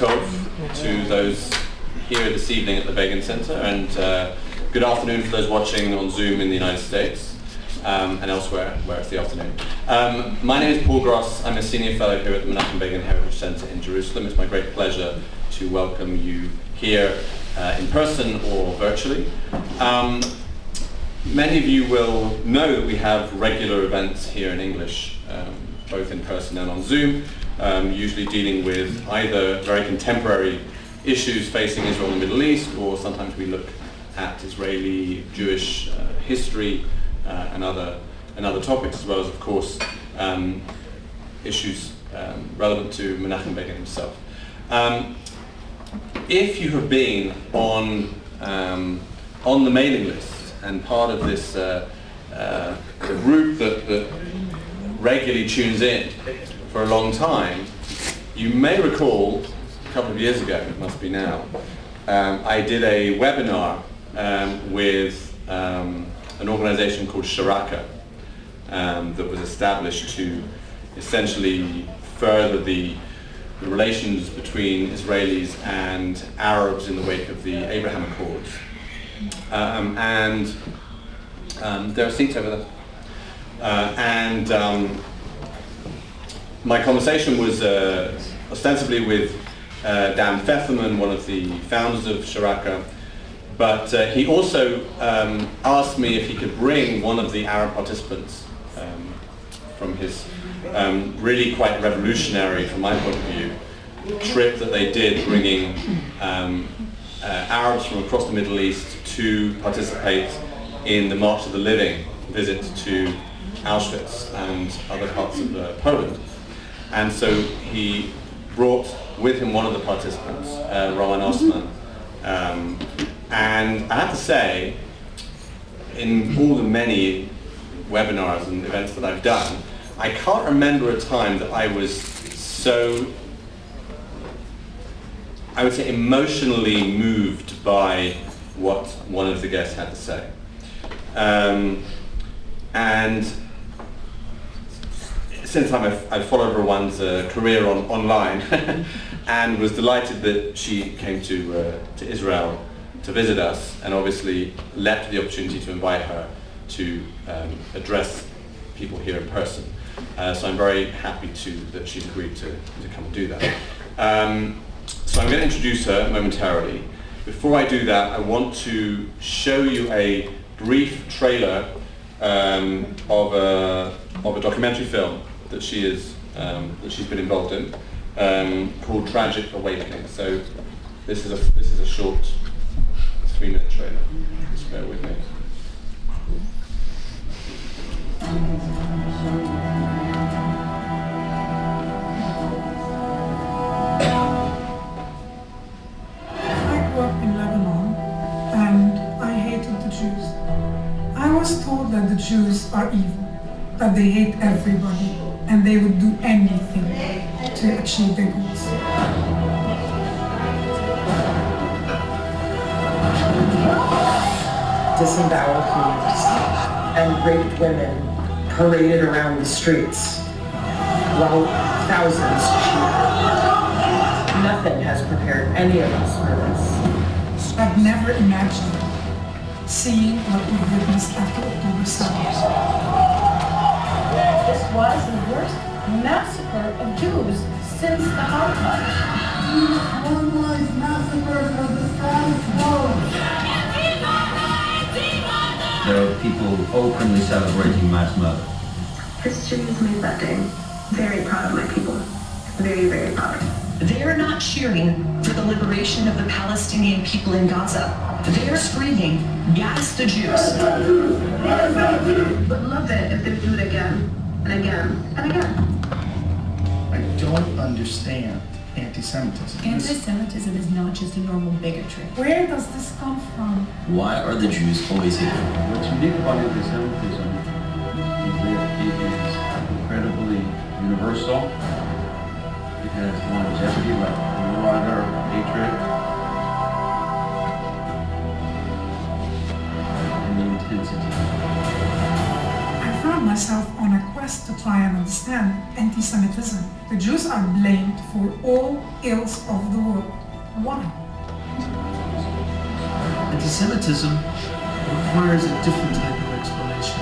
Tov to those here this evening at the Begin Center, and good afternoon for those watching on Zoom in the United States and elsewhere where it's the afternoon. My name is Paul Gross. I'm a senior fellow here at the Menachem Begin Heritage Center in Jerusalem. It's my great pleasure to welcome you here in person or virtually. Many of you will know that we have regular events here in English, both in person and on Zoom, usually dealing with either very contemporary issues facing Israel and the Middle East, or sometimes we look at Israeli Jewish history and other topics, as well as, of course, issues relevant to Menachem Begin himself. If you have been on the mailing list and part of this group that regularly tunes in for a long time, you may recall a couple of years ago, it must be now, I did a webinar with an organization called Sharaka that was established to essentially further the relations between Israelis and Arabs in the wake of the Abraham Accords. There are seats over there. My conversation was ostensibly with Dan Pfefferman, one of the founders of Sharaka, but he also asked me if he could bring one of the Arab participants from his really quite revolutionary, from my point of view, trip that they did, bringing Arabs from across the Middle East to participate in the March of the Living visit to Auschwitz and other parts of Poland. And so he brought with him one of the participants, Rawan Osman. And I have to say, in all the many webinars and events that I've done, I can't remember a time that I was so, I would say, emotionally moved by what one of the guests had to say. And since I've followed Rawan's career online and was delighted that she came to Israel to visit us, and obviously leapt the opportunity to invite her to address people here in person. So I'm very happy that she's agreed to come and do that. So I'm going to introduce her momentarily. Before I do that, I want to show you a brief trailer of a documentary film that she's been involved in, called Tragic Awakening. So this is a short 3-minute trailer. Just bear with me. I was told that the Jews are evil, that they hate everybody, and they would do anything to achieve their goals. Disemboweled homes and raped women paraded around the streets, while thousands cheered. Nothing has prepared any of us for this. I've never imagined seeing what we witnessed after October 7th. This was the worst massacre of Jews since the Holocaust. Organized massacres of the status quo. There are people openly celebrating mass murder. History is made that day. Very proud of my people. Very, very proud. They are not cheering for the liberation of the Palestinian people in Gaza. They are screaming, gas the Jews. But love it if they do it again, and again, and again. I don't understand anti-Semitism. Anti-Semitism is not just a normal bigotry. Where does this come from? Why are the Jews always here? What's unique about anti-Semitism is that it is incredibly universal. It has longevity, like no other hatred. And the intensity. I found found myself on a quest to try and understand anti-Semitism. The Jews are blamed for all ills of the world. Why? Anti-Semitism requires a different type of explanation.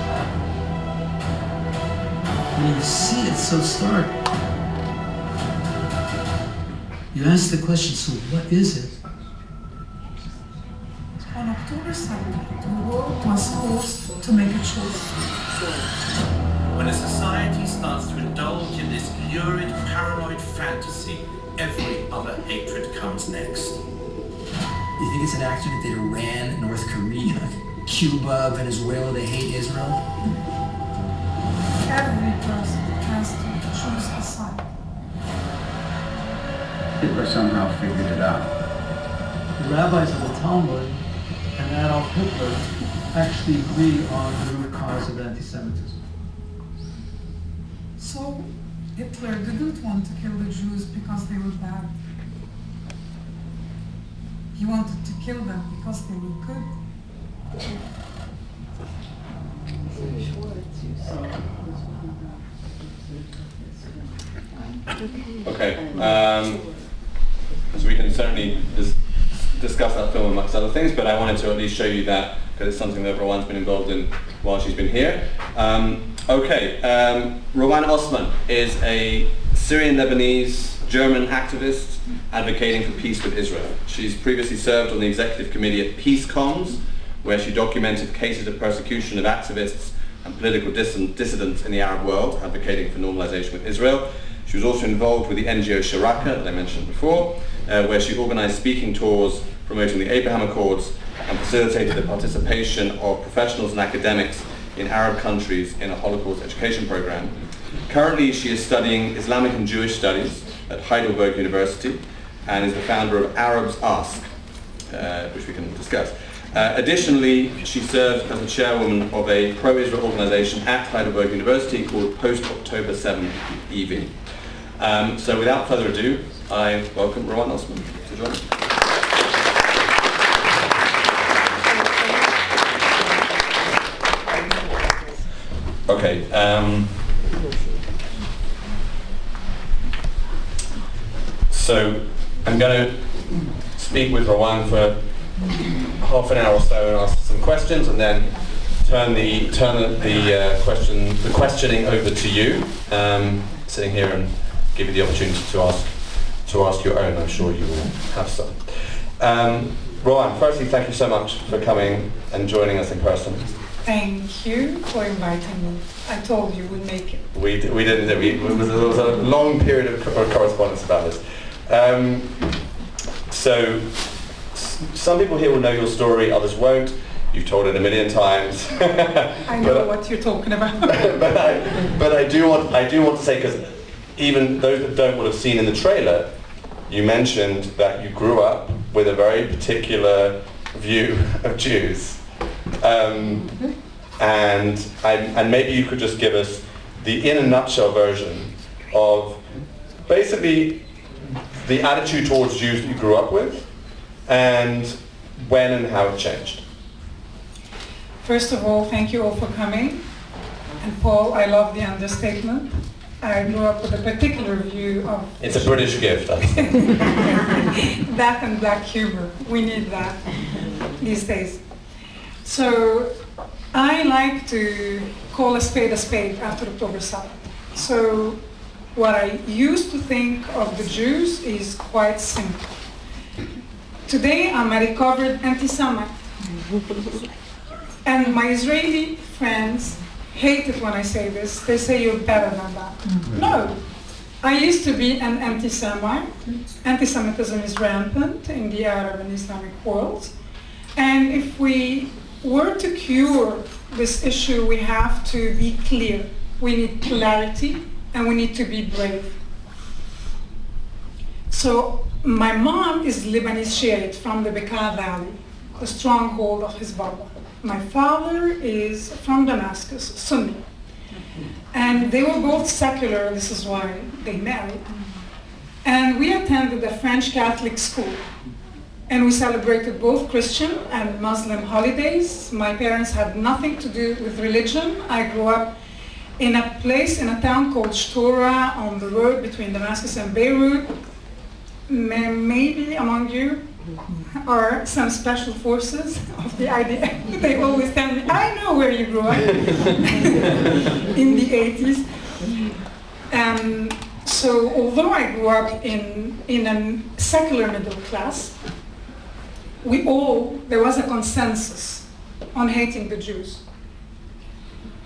When you see it so stark, you ask the question, so what is it? On October 7th, the world was forced to make a choice. When a society starts to indulge in this lurid, paranoid fantasy, every other hatred comes next. You think it's an accident that Iran, North Korea, Cuba, Venezuela, they hate Israel? Every person has to choose a side. Hitler somehow figured it out. The rabbis of the Talmud and Adolf Hitler actually agree on the root cause of anti-Semitism. So Hitler didn't want to kill the Jews because they were bad. He wanted to kill them because they were good. Okay, so we can certainly discuss that film amongst other things, but I wanted to at least show you that because it's something that Rawan's been involved in while she's been here. Rawan Osman is a Syrian Lebanese German activist advocating for peace with Israel. She's previously served on the executive committee at Peace Comms, where she documented cases of persecution of activists and political dissidents in the Arab world, advocating for normalization with Israel. She was also involved with the NGO Sharaka that I mentioned before, where she organized speaking tours promoting the Abraham Accords and facilitated the participation of professionals and academics in Arab countries in a Holocaust education program. Currently, she is studying Islamic and Jewish studies at Heidelberg University and is the founder of Arabs Ask, which we can discuss. Additionally, she serves as the chairwoman of a pro-Israel organization at Heidelberg University called Post-October 7 EV. So without further ado, I welcome Rawan Osman to join us. Okay. So I'm going to speak with Rawan for half an hour or so and ask some questions, and then turn the questioning over to you, sitting here, and give you the opportunity to ask your own. I'm sure you will have some. Rawan, firstly, thank you so much for coming and joining us in person. Thank you for inviting me. I told you we'd make it. We didn't. There was a long period of correspondence about this. So some people here will know your story, others won't. You've told it a million times. I know what you're talking about. but I do want to say, because even those that don't will have seen in the trailer, you mentioned that you grew up with a very particular view of Jews. And maybe you could just give us the in a nutshell version of basically the attitude towards Jews that you grew up with, and when and how it changed. First of all, thank you all for coming. And Paul, I love the understatement. I grew up with a particular view of... It's a British gift. That and black humor. We need that these days. So I like to call a spade after October 7th. So what I used to think of the Jews is quite simple. Today I'm a recovered anti-Semite. And my Israeli friends hate it when I say this. They say you're better than that. No. I used to be an anti-Semite. Anti-Semitism is rampant in the Arab and Islamic worlds. And if we were to cure this issue, we have to be clear. We need clarity, and we need to be brave. So my mom is Lebanese Shiite from the Bekaa Valley, the stronghold of Hezbollah. My father is from Damascus, Sunni. And they were both secular, this is why they married. And we attended a French Catholic school. And we celebrated both Christian and Muslim holidays. My parents had nothing to do with religion. I grew up in a place, in a town called Shtora, on the road between Damascus and Beirut. Maybe among you are some special forces of the IDF. They always tell me, I know where you grew up, in the 80s. So although I grew up in a secular middle class, there was a consensus on hating the Jews.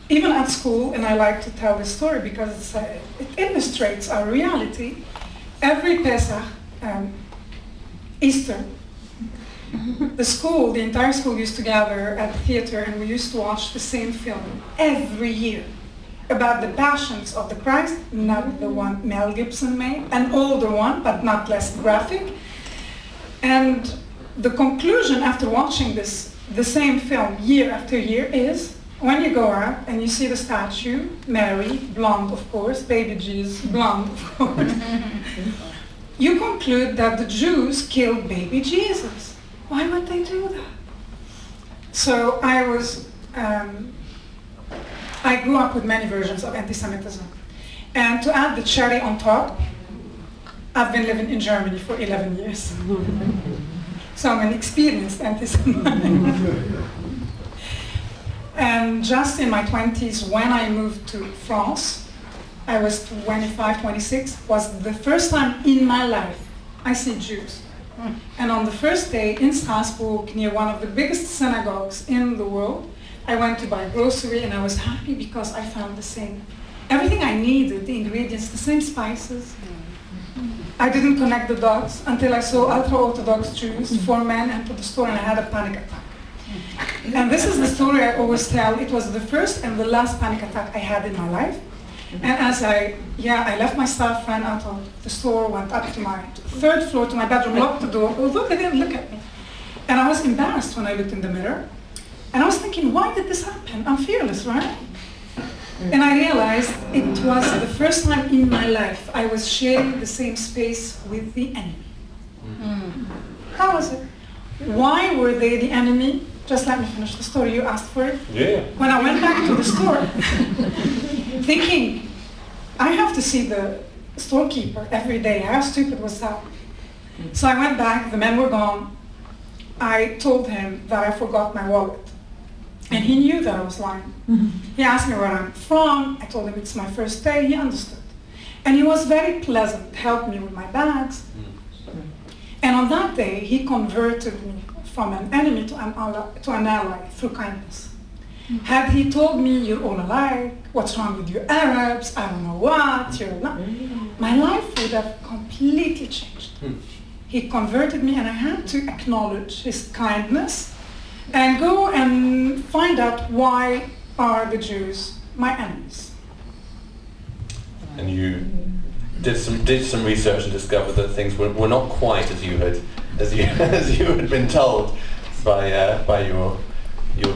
Even at school, and I like to tell this story because it illustrates our reality, every Pesach, Easter, the entire school used to gather at the theater and we used to watch the same film every year about the passions of the Christ, not the one Mel Gibson made, an older one, but not less graphic. And the conclusion after watching the same film year after year is, when you go out and you see the statue, Mary, blonde of course, baby Jesus, blonde of course, you conclude that the Jews killed baby Jesus. Why would they do that? So I grew up with many versions of anti-Semitism. And to add the cherry on top, I've been living in Germany for 11 years. So I'm an experienced anti-Semite. And just in my 20s, when I moved to France, I was 25, 26, was the first time in my life I see Jews. And on the first day in Strasbourg, near one of the biggest synagogues in the world, I went to buy grocery and I was happy because I found the same, everything I needed, the ingredients, the same spices. I didn't connect the dots until I saw ultra-Orthodox Jews, 4 men, enter the store and I had a panic attack. And this is the story I always tell. It was the first and the last panic attack I had in my life. And as I left my staff, ran out of the store, went up to my 3rd floor to my bedroom, locked the door, although they didn't look at me. And I was embarrassed when I looked in the mirror. And I was thinking, why did this happen? I'm fearless, right? And I realized it was the first time in my life I was sharing the same space with the enemy. How was it? Why were they the enemy? Just let me finish the story, you asked for it. Yeah. When I went back to the store, thinking, I have to see the storekeeper every day. How stupid was that? So I went back, the men were gone. I told him that I forgot my wallet. And he knew that I was lying. He asked me where I'm from. I told him it's my first day. He understood. And he was very pleasant, helped me with my bags. And on that day, he converted me from an enemy to an ally through kindness. Had he told me, you're all alike, what's wrong with you Arabs, I don't know what, you're not, my life would have completely changed. He converted me and I had to acknowledge his kindness and go and find out why are the Jews my enemies. And you did some research and discovered that things were not quite as you had been told by your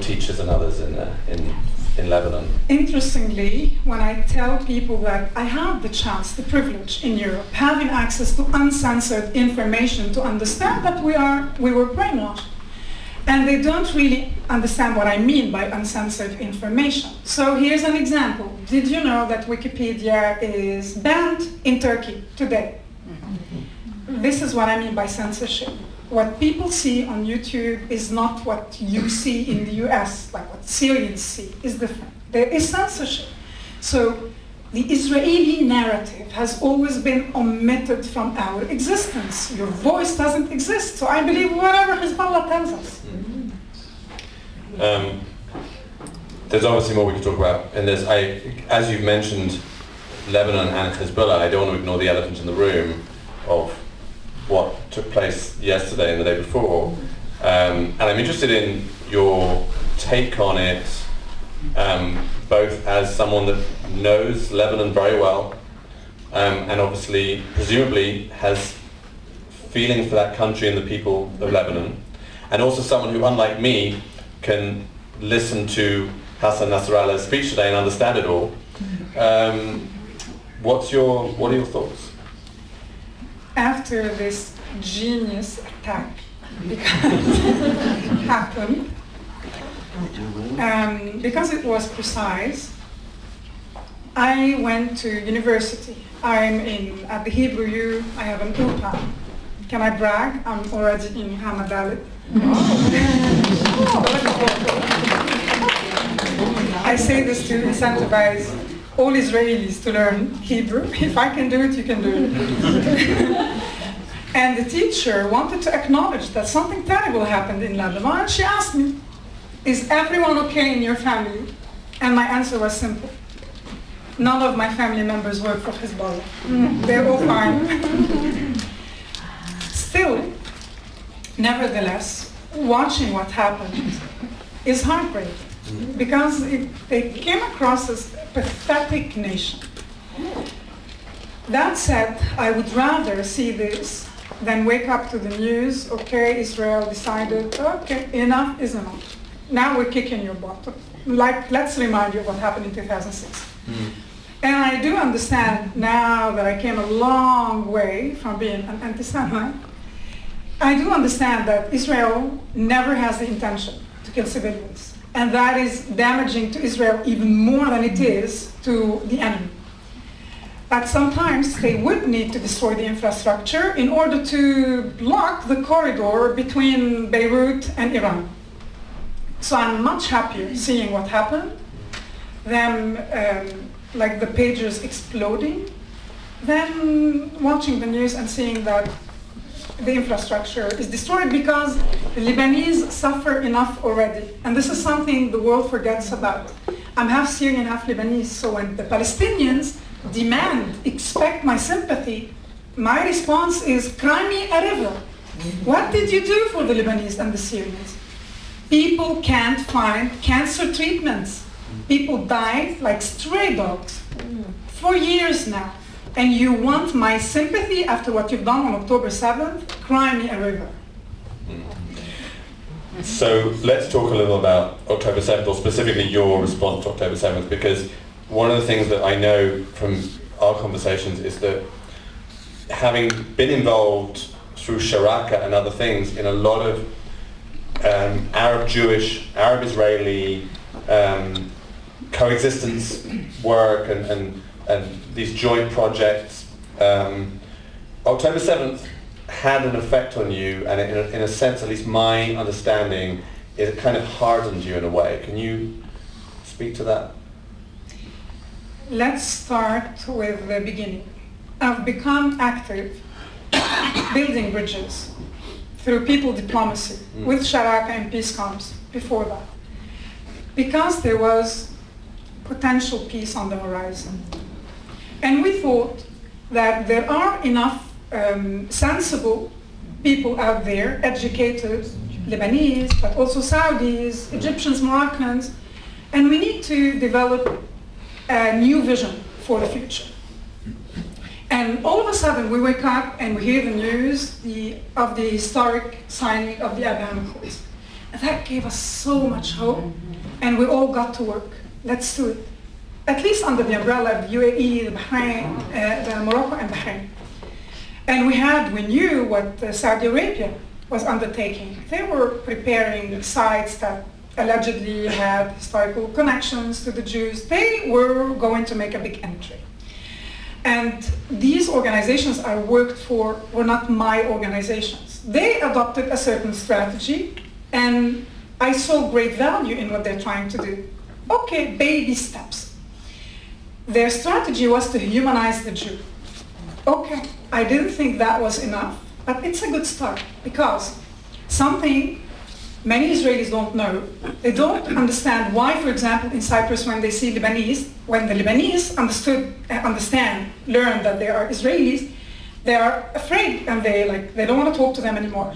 teachers and others in Lebanon. Interestingly, when I tell people that I had the chance, the privilege in Europe, having access to uncensored information to understand that we were brainwashed, and they don't really understand what I mean by uncensored information. So here's an example. Did you know that Wikipedia is banned in Turkey today? This is what I mean by censorship. What people see on YouTube is not what you see in the US, like what Syrians see, is different. There is censorship. So the Israeli narrative has always been omitted from our existence. Your voice doesn't exist, so I believe whatever Hezbollah tells us. There's obviously more we can talk about, and as you've mentioned, Lebanon and Hezbollah, I don't want to ignore the elephant in the room of what took place yesterday and the day before. And I'm interested in your take on it, both as someone that knows Lebanon very well, and obviously, presumably, has feelings for that country and the people of Lebanon, and also someone who, unlike me, can listen to Hassan Nasrallah's speech today and understand it all. What are your thoughts? After this genius attack happened, because it was precise, I went to university. I'm at the Hebrew U. I have an UPA. Can I brag? I'm already in Hamadalit. I say this to incentivize all Israelis to learn Hebrew. If I can do it, you can do it. And the teacher wanted to acknowledge that something terrible happened in Lebanon. She asked me, is everyone okay in your family? And my answer was simple. None of my family members work for Hezbollah. They're all fine. Still, nevertheless, watching what happened is heartbreaking because they came across as a pathetic nation. That said, I would rather see this than wake up to the news, okay, Israel decided, okay, enough is enough. Now we're kicking your butt. Like, let's remind you of what happened in 2006. And I do understand now that I came a long way from being an anti-Semite. I do understand that Israel never has the intention to kill civilians. And that is damaging to Israel even more than it is to the enemy. But sometimes they would need to destroy the infrastructure in order to block the corridor between Beirut and Iran. So I'm much happier seeing what happened than like the pages exploding, than watching the news and seeing that the infrastructure is destroyed because the Lebanese suffer enough already. And this is something the world forgets about. I'm half Syrian, half Lebanese, so when the Palestinians expect my sympathy, my response is, cry me a river. What did you do for the Lebanese and the Syrians? People can't find cancer treatments. People died like stray dogs for years now. And you want my sympathy after what you've done on October 7th? Cry me a river. So let's talk a little about October 7th, or specifically your response to October 7th, because one of the things that I know from our conversations is that having been involved through Sharaka and other things in a lot of Arab-Jewish, Arab-Israeli coexistence work and these joint projects, October 7th had an effect on you, and in a sense, at least my understanding, it kind of hardened you in a way. Can you speak to that? Let's start with the beginning. I've become active building bridges through people diplomacy with Sharaka and peace comms before that, because there was potential peace on the horizon. And we thought that there are enough sensible people out there, educated Lebanese, but also Saudis, Egyptians, Moroccans, and we need to develop a new vision for the future. And all of a sudden we wake up and we hear the news of the historic signing of the Abraham Accords. And that gave us so much hope, and we all got to work. Let's do it. At least under the umbrella of the UAE, the Bahrain, the Morocco and Bahrain. And we knew what Saudi Arabia was undertaking. They were preparing sites that allegedly had historical connections to the Jews. They were going to make a big entry. And these organizations I worked for were not my organizations. They adopted a certain strategy, and I saw great value in what they're trying to do. Okay, baby steps. Their strategy was to humanize the Jew. Okay, I didn't think that was enough, but it's a good start, because something many Israelis don't know, they don't understand why, for example, in Cyprus when they see Lebanese, when the Lebanese learn that they are Israelis, they are afraid and they don't want to talk to them anymore.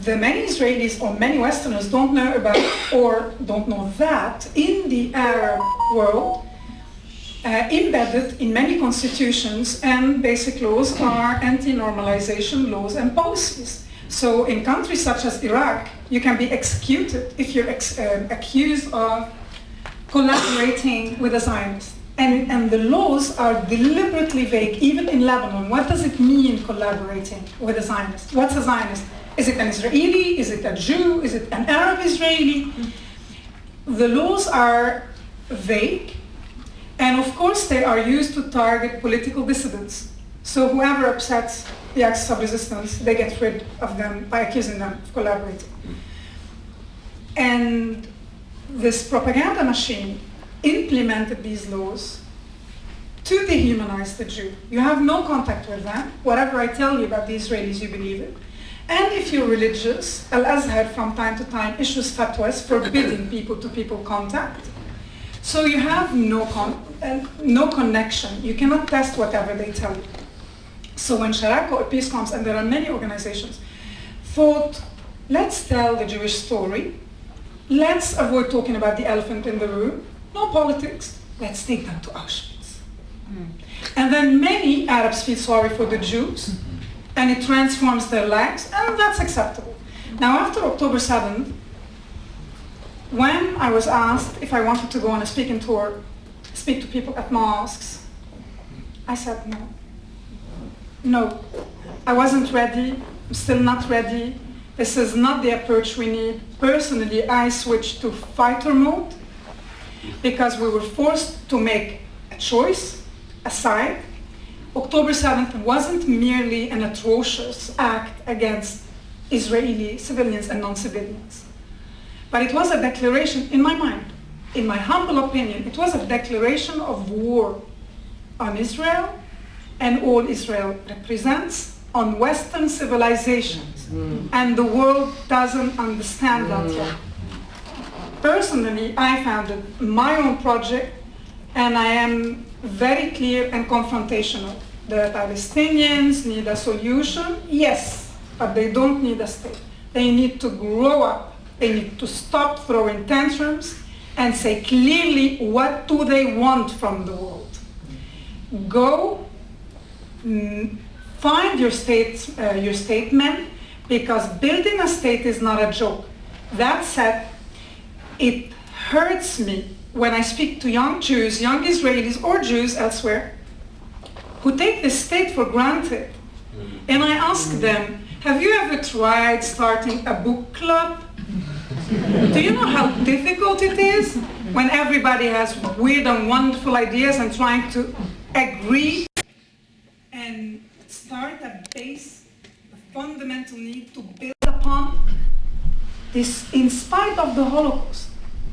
The many Israelis or many Westerners don't know about or don't know that in the Arab world, embedded in many constitutions and basic laws are anti-normalization laws and policies. So in countries such as Iraq, you can be executed if you're accused of collaborating with a Zionist. And the laws are deliberately vague, even in Lebanon. What does it mean, collaborating with a Zionist? What's a Zionist? Is it an Israeli? Is it a Jew? Is it an Arab Israeli? The laws are vague, And of course, they are used to target political dissidents. So whoever upsets the axis of resistance, they get rid of them by accusing them of collaborating. And this propaganda machine implemented these laws to dehumanize the Jew. You have no contact with them. Whatever I tell you about the Israelis, you believe it. And if you're religious, Al-Azhar from time to time issues fatwas forbidding people-to-people contact. So you have no connection. You cannot test whatever they tell you. So when Sharako or Peace comes, and there are many organizations, thought, let's tell the Jewish story. Let's avoid talking about the elephant in the room. No politics. Let's take them to Auschwitz. And then many Arabs feel sorry for the Jews, and it transforms their lives, and that's acceptable. Now, after October 7th, when I was asked if I wanted to go on a speaking tour, speak to people at mosques, I said no. No, I wasn't ready, I'm still not ready. This is not the approach we need. Personally, I switched to fighter mode because we were forced to make a choice, a side. October 7th wasn't merely an atrocious act against Israeli civilians and non-civilians, but it was a declaration, in my mind, in my humble opinion, it was a declaration of war on Israel and all Israel represents, on Western civilizations. And the world doesn't understand that yet. Personally, I founded my own project, and I am very clear and confrontational. The Palestinians need a solution, yes, but they don't need a state. They need to grow up. They need to stop throwing tantrums and say clearly what do they want from the world. Go find your statement, because building a state is not a joke. That said, it hurts me when I speak to young Jews, young Israelis, or Jews elsewhere, who take the state for granted. And I ask them, have you ever tried starting a book club? Do you know how difficult it is when everybody has weird and wonderful ideas and trying to agree and start a base, a fundamental need to build upon? This, in spite of the Holocaust,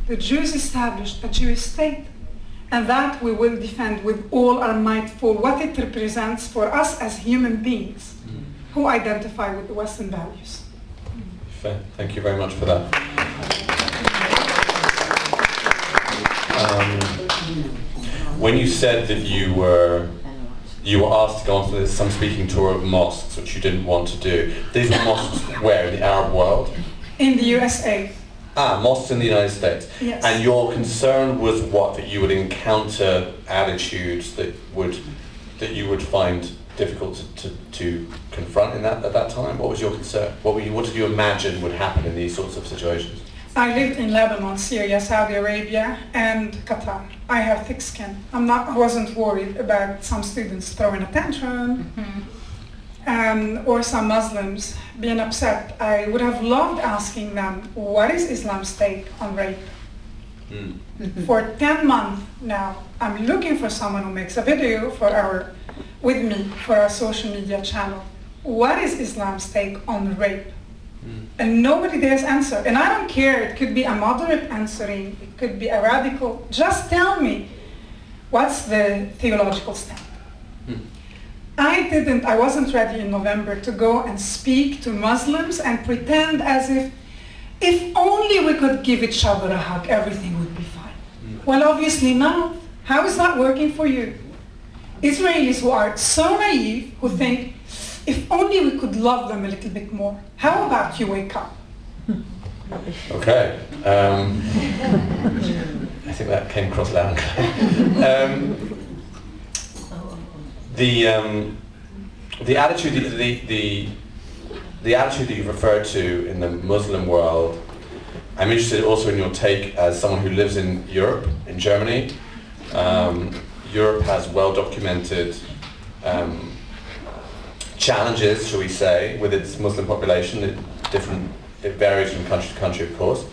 the Jews established a Jewish state, and that we will defend with all our might for what it represents for us as human beings who identify with the Western values. Thank you very much for that. When you said that you were asked to go on to some speaking tour of mosques, which you didn't want to do, these were mosques where, in the Arab world? In the USA. Mosques in the United States. Yes. And your concern was what? That you would encounter attitudes that you would find difficult to confront at that time? What was your concern? What did you imagine would happen in these sorts of situations? I lived in Lebanon, Syria, Saudi Arabia, and Qatar. I have thick skin. I wasn't worried about some students throwing a tantrum, or some Muslims being upset. I would have loved asking them, what is Islam's take on rape? For 10 months now, I'm looking for someone who makes a video with me for our social media channel. What is Islam's take on rape? And nobody dares answer. And I don't care, it could be a moderate answering, it could be a radical. Just tell me, what's the theological stand? I wasn't ready in November to go and speak to Muslims and pretend as if only we could give each other a hug, everything would be fine. Well, obviously not. How is that working for you? Israelis who are so naive, who think, if only we could love them a little bit more. How about you wake up? Okay. I think that came across loud and clear. The attitude that you referred to in the Muslim world, I'm interested also in your take as someone who lives in Europe, in Germany. Europe has well-documented challenges, shall we say, with its Muslim population. It varies from country to country, of course.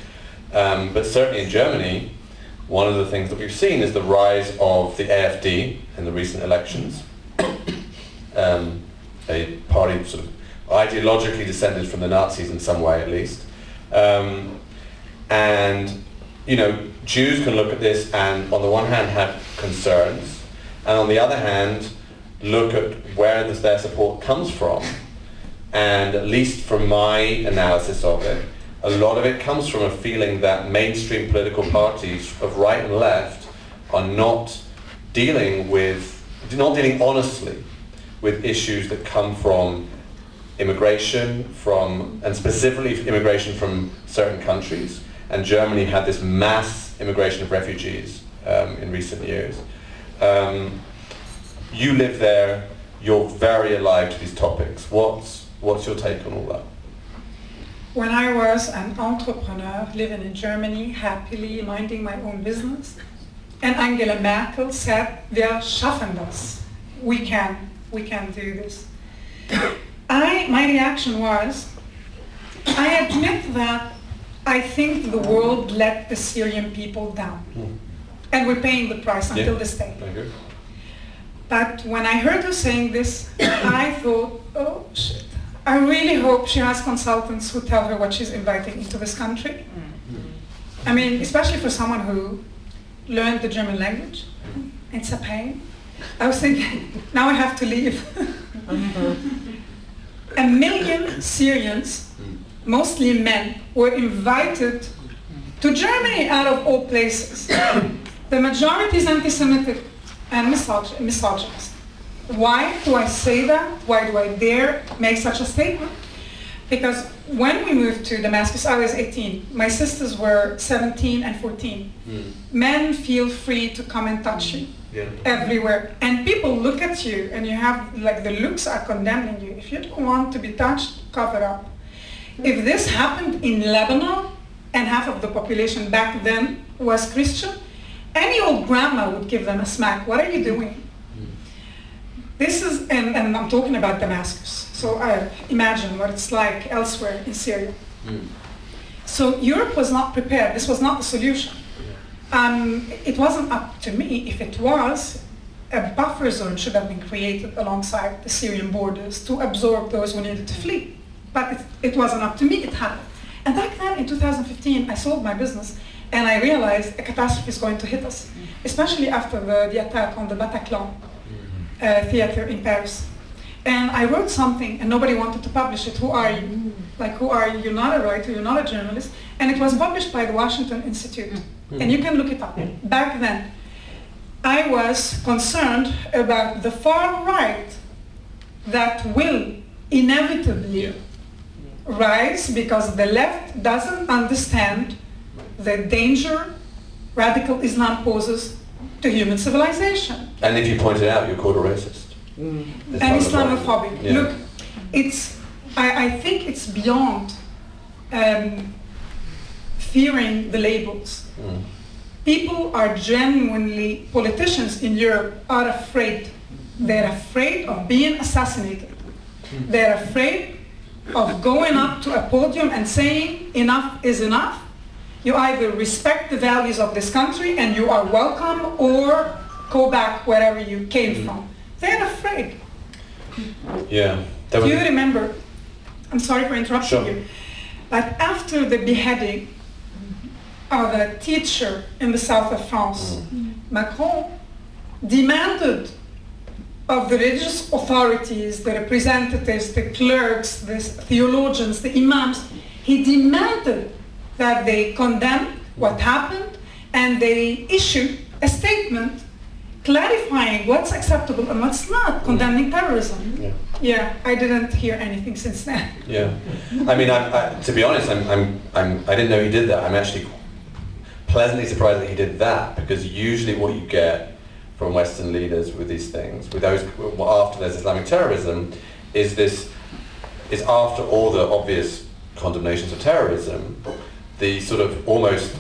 But certainly in Germany, one of the things that we've seen is the rise of the AfD in the recent elections, a party sort of ideologically descended from the Nazis in some way at least. And, you know, Jews can look at this and on the one hand have concerns, and on the other hand look at where their support comes from. And at least from my analysis of it, a lot of it comes from a feeling that mainstream political parties of right and left are not dealing honestly with issues that come from immigration, and specifically immigration from certain countries. And Germany had this mass immigration of refugees in recent years. You live there, you're very alive to these topics. What's your take on all that? When I was an entrepreneur living in Germany, happily minding my own business, and Angela Merkel said, "Wir schaffen das. We can do this." My reaction was, I admit that I think the world let the Syrian people down. And we're paying the price until this day. But when I heard her saying this, I thought, oh shit. I really hope she has consultants who tell her what she's inviting into this country. I mean, especially for someone who learned the German language. It's a pain. I was thinking, now I have to leave. 1 million Syrians, mostly men, were invited to Germany out of all places. The majority is anti-Semitic and misogynist. Why do I say that? Why do I dare make such a statement? Because when we moved to Damascus, I was 18. My sisters were 17 and 14. Men feel free to come and touch you everywhere. And people look at you and you have, like, the looks are condemning you. If you don't want to be touched, cover up. If this happened in Lebanon, and half of the population back then was Christian, any old grandma would give them a smack. What are you doing? This is, and I'm talking about Damascus. So imagine what it's like elsewhere in Syria. So Europe was not prepared. This was not the solution. It wasn't up to me. If it was, a buffer zone should have been created alongside the Syrian borders to absorb those who needed to flee. But it wasn't up to me, it happened. And back then, in 2015, I sold my business and I realized a catastrophe is going to hit us, especially after the attack on the Bataclan theater in Paris. And I wrote something and nobody wanted to publish it. Who are you? Like, who are you? You're not a writer, you're not a journalist. And it was published by the Washington Institute. And you can look it up. Back then, I was concerned about the far right that will inevitably rise because the left doesn't understand the danger radical Islam poses to human civilization. And if you point it out, you're called a racist. And Islamophobic. Yeah. Look, I think it's beyond fearing the labels. People are genuinely, politicians in Europe are afraid. They're afraid of being assassinated. They're afraid of going up to a podium and saying enough is enough. You either respect the values of this country and you are welcome, or go back wherever you came from. They're afraid. Yeah. Do you remember, I'm sorry for interrupting you, but after the beheading of a teacher in the south of France, Macron demanded of the religious authorities, the representatives, the clerks, the theologians, the imams, he demanded that they condemn what happened and they issued a statement clarifying what's acceptable and what's not, condemning terrorism. Yeah, I didn't hear anything since then. Yeah, I mean, to be honest, I didn't know he did that. I'm actually pleasantly surprised that he did that, because usually what you get from Western leaders with these things, with those after there's Islamic terrorism, is after all the obvious condemnations of terrorism, the sort of almost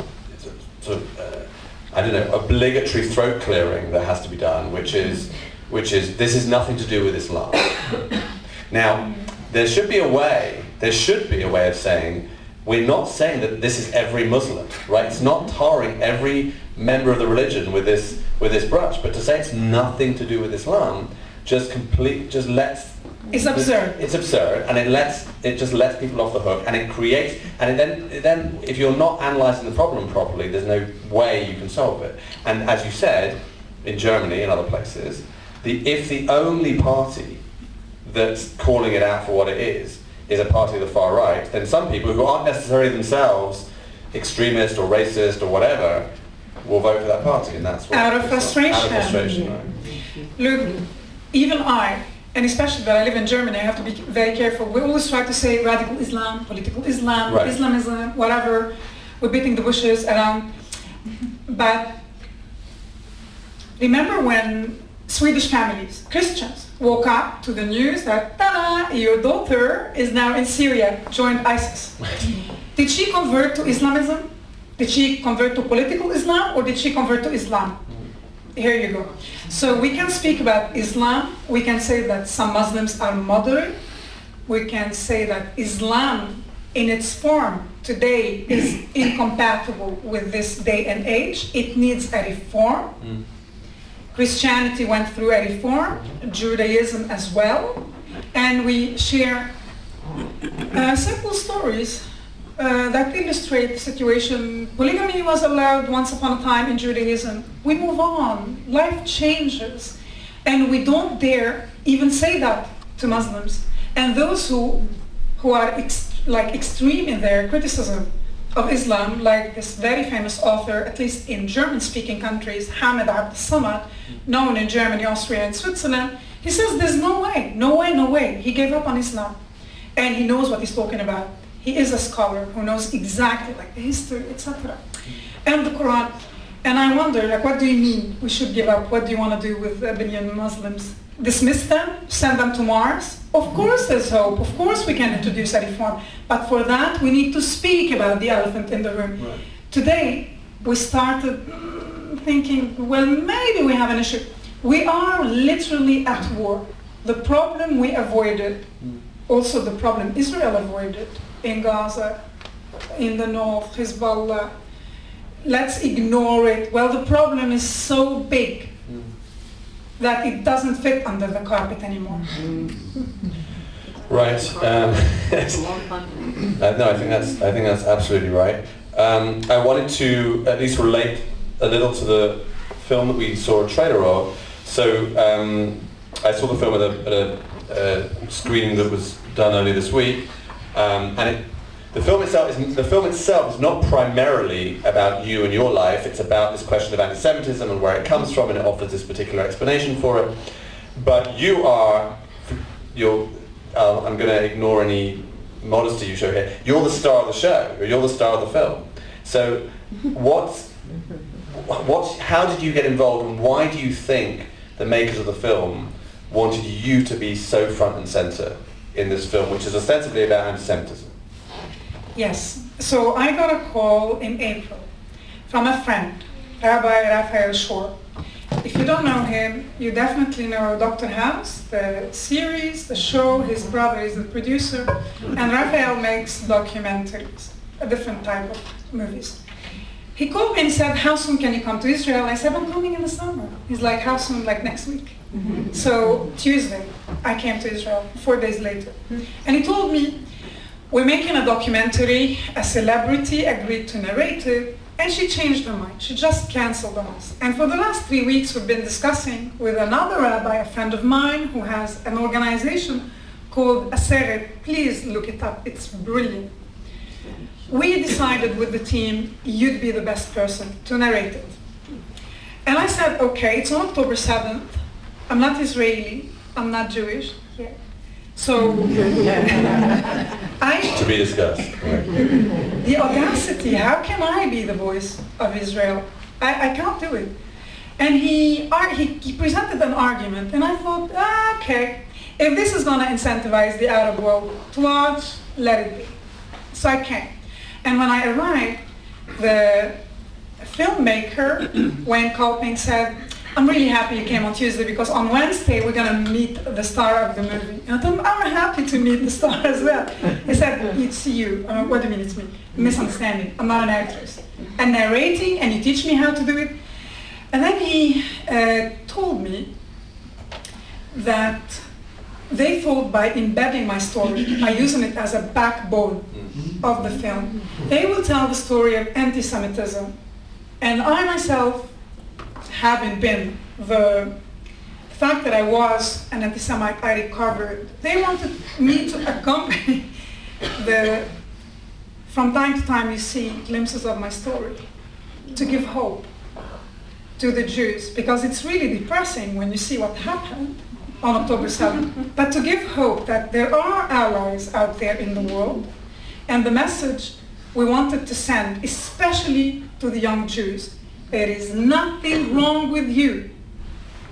I don't know, obligatory throat clearing that has to be done, which is this is nothing to do with Islam. Now, there should be a way of saying, we're not saying that this is every Muslim, right? It's not tarring every member of the religion with this brush. But to say it's nothing to do with Islam just lets. It's absurd. It's absurd, and it just lets people off the hook, and it creates, and then if you're not analysing the problem properly, there's no way you can solve it. And as you said, in Germany and other places, if the only party that's calling it out for what it is a party of the far right, then some people who aren't necessarily themselves extremist or racist or whatever will vote for that party, and that's what out of frustration. Out of frustration, right. Look, even I, and especially that I live in Germany, I have to be very careful. We always try to say radical Islam, political Islam, right. Islamism, whatever. We're beating the bushes around. But remember when Swedish families, Christians, woke up to the news that, ta-da, your daughter is now in Syria, joined ISIS. Did she convert to Islamism? Did she convert to political Islam, or did she convert to Islam? Here you go. So we can speak about Islam. We can say that some Muslims are moderate. We can say that Islam in its form today is incompatible with this day and age. It needs a reform. Christianity went through a reform, Judaism as well. And we share simple stories that illustrate the situation. Polygamy was allowed once upon a time in Judaism. We move on. Life changes. And we don't dare even say that to Muslims. And those who are extreme in their criticism of Islam, like this very famous author, at least in German-speaking countries, Hamid Abd-Samad, known in Germany, Austria, and Switzerland, he says there's no way, no way, no way. He gave up on Islam. And he knows what he's talking about. He is a scholar who knows exactly the history, etc. And the Quran. And I wonder, what do you mean we should give up? What do you want to do with a billion Muslims? Dismiss them? Send them to Mars? Of course there's hope. Of course we can introduce a reform. But for that, we need to speak about the elephant in the room. Right. Today, we started thinking, well, maybe we have an issue. We are literally at war. The problem we avoided, also the problem Israel avoided, in Gaza, in the north, Hezbollah. Let's ignore it. Well, the problem is so big that it doesn't fit under the carpet anymore. Right. No, I think that's absolutely right. I wanted to at least relate a little to the film that we saw a trailer of. So I saw the film at a screening that was done earlier this week. The film itself is not primarily about you and your life. It's about this question of anti-Semitism and where it comes from, and it offers this particular explanation for it. But I'm going to ignore any modesty you show here. You're the star of the show, or you're the star of the film. So, how did you get involved, and why do you think the makers of the film wanted you to be so front and center in this film, which is ostensibly about anti-Semitism? Yes. So I got a call in April from a friend, Rabbi Raphael Shor. If you don't know him, you definitely know Dr. House, the series, the show. His brother is the producer. And Raphael makes documentaries, a different type of movies. He called me and said, how soon can you come to Israel? I said, I'm coming in the summer. He's like, how soon? Like next week. So Tuesday, I came to Israel, 4 days later. And he told me, we're making a documentary, a celebrity agreed to narrate it, and she changed her mind. She just canceled on us. And for the last 3 weeks, we've been discussing with another rabbi, a friend of mine, who has an organization called Aseret. Please look it up. It's brilliant. We decided with the team, you'd be the best person to narrate it. And I said, okay, it's on October 7th. I'm not Israeli. I'm not Jewish. Yeah. So, to be discussed. The audacity, how can I be the voice of Israel? I can't do it. And he presented an argument, and I thought, okay, if this is going to incentivize the Arab world to watch, let it be. So I came. And when I arrived, the filmmaker, Wayne Kolping, said, I'm really happy you came on Tuesday because on Wednesday we're going to meet the star of the movie. And I told him, I'm happy to meet the star as well. He said, it's you. What do you mean it's me? Misunderstanding. I'm not an actress. And narrating, and you teach me how to do it. And then he told me that they thought by embedding my story, by using it as a backbone of the film, they will tell the story of anti-Semitism. And I myself, having been the fact that I was an anti-Semite, I recovered. They wanted me to accompany from time to time you see glimpses of my story, to give hope to the Jews, because it's really depressing when you see what happened on October 7th, but to give hope that there are allies out there in the world, and the message we wanted to send, especially to the young Jews, there is nothing wrong with you.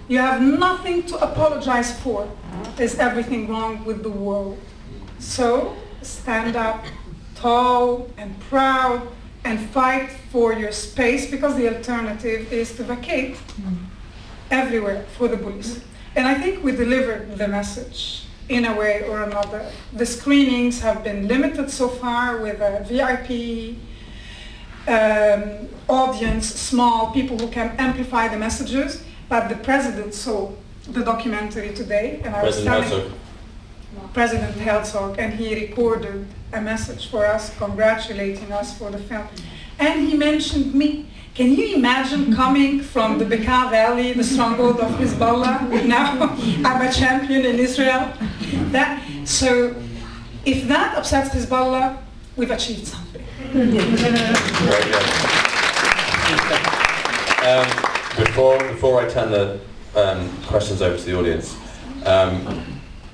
You have nothing to apologize for. There's everything wrong with the world. So stand up tall and proud and fight for your space, because the alternative is to vacate everywhere for the bullies. And I think we delivered the message in a way or another. The screenings have been limited so far with a VIP audience, small people who can amplify the messages, but the president saw the documentary today, and I was telling President Herzog, and he recorded a message for us, congratulating us for the film. And he mentioned me. Can you imagine coming from the Bekaa Valley, the stronghold of Hezbollah? Now I'm a champion in Israel. So if that upsets Hezbollah, we've achieved something. Very good. Before I turn the questions over to the audience,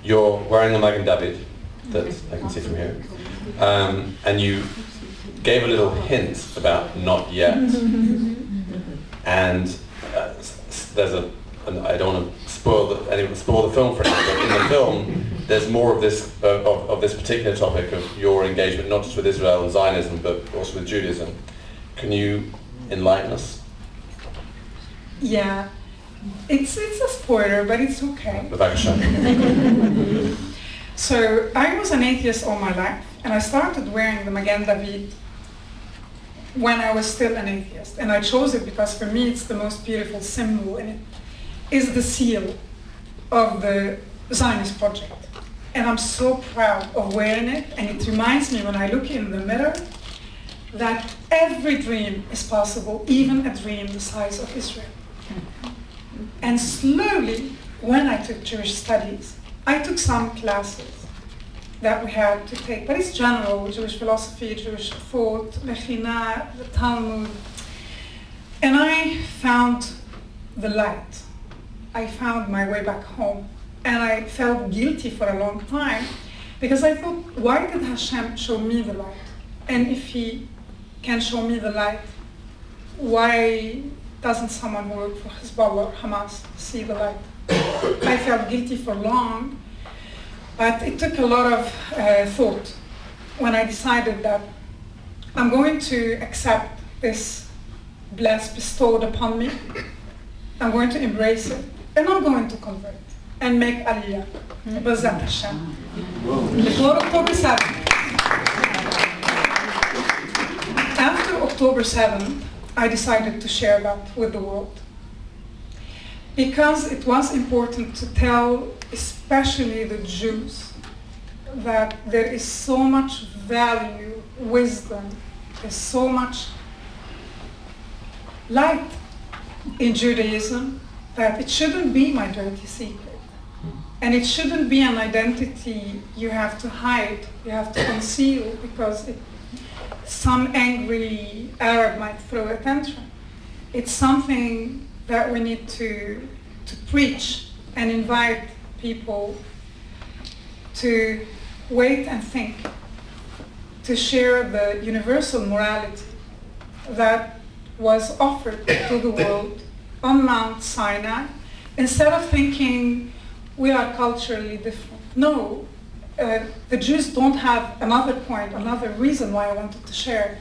you're wearing a Magen David that I can see from here, and you gave a little hint about not yet, and there's I don't want to spoil the film for anyone, but in the film there's more of this particular topic of your engagement, not just with Israel and Zionism, but also with Judaism. Can you enlighten us? Yeah, it's a spoiler, but it's okay. So I was an atheist all my life, and I started wearing the Magen David when I was still an atheist. And I chose it because for me it's the most beautiful symbol, and it is the seal of the Zionist project. And I'm so proud of wearing it, and it reminds me when I look in the mirror that every dream is possible, even a dream the size of Israel. And slowly, when I took Jewish studies, I took some classes that we had to take, but it's general, Jewish philosophy, Jewish thought, Mechina, the Talmud. And I found the light. I found my way back home. And I felt guilty for a long time, because I thought, why did Hashem show me the light? And if he can show me the light, why doesn't someone who worked for Hezbollah or Hamas see the light? I felt guilty for long, but it took a lot of thought when I decided that I'm going to accept this blessing bestowed upon me. I'm going to embrace it, and I'm going to convert and make aliyah. B'ezrat Hashem. Before October 7th. After October 7th, I decided to share that with the world, because it was important to tell, especially the Jews, that there is so much value, wisdom, there's so much light in Judaism, that it shouldn't be my dirty secret. And it shouldn't be an identity you have to hide, you have to conceal, because some angry Arab might throw a tantrum. It's something that we need to preach and invite people to wait and think, to share the universal morality that was offered to the world on Mount Sinai, instead of thinking we are culturally different. No, the Jews don't have another point, another reason why I wanted to share,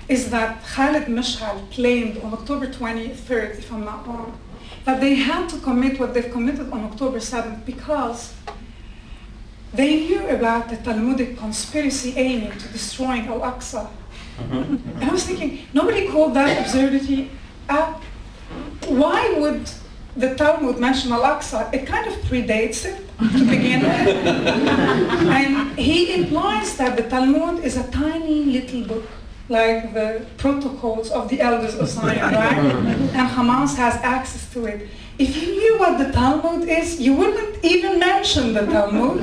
is that Khalid Mashal claimed on October 23rd, if I'm not wrong, that they had to commit what they've committed on October 7th because they knew about the Talmudic conspiracy aiming to destroying Al-Aqsa. And I was thinking, nobody called that absurdity out. Why would the Talmud mention Al-Aqsa? It kind of predates it to begin with. And he implies that the Talmud is a tiny little book, like the protocols of the elders of Zion, right? And Hamas has access to it. If you knew what the Talmud is, you wouldn't even mention the Talmud.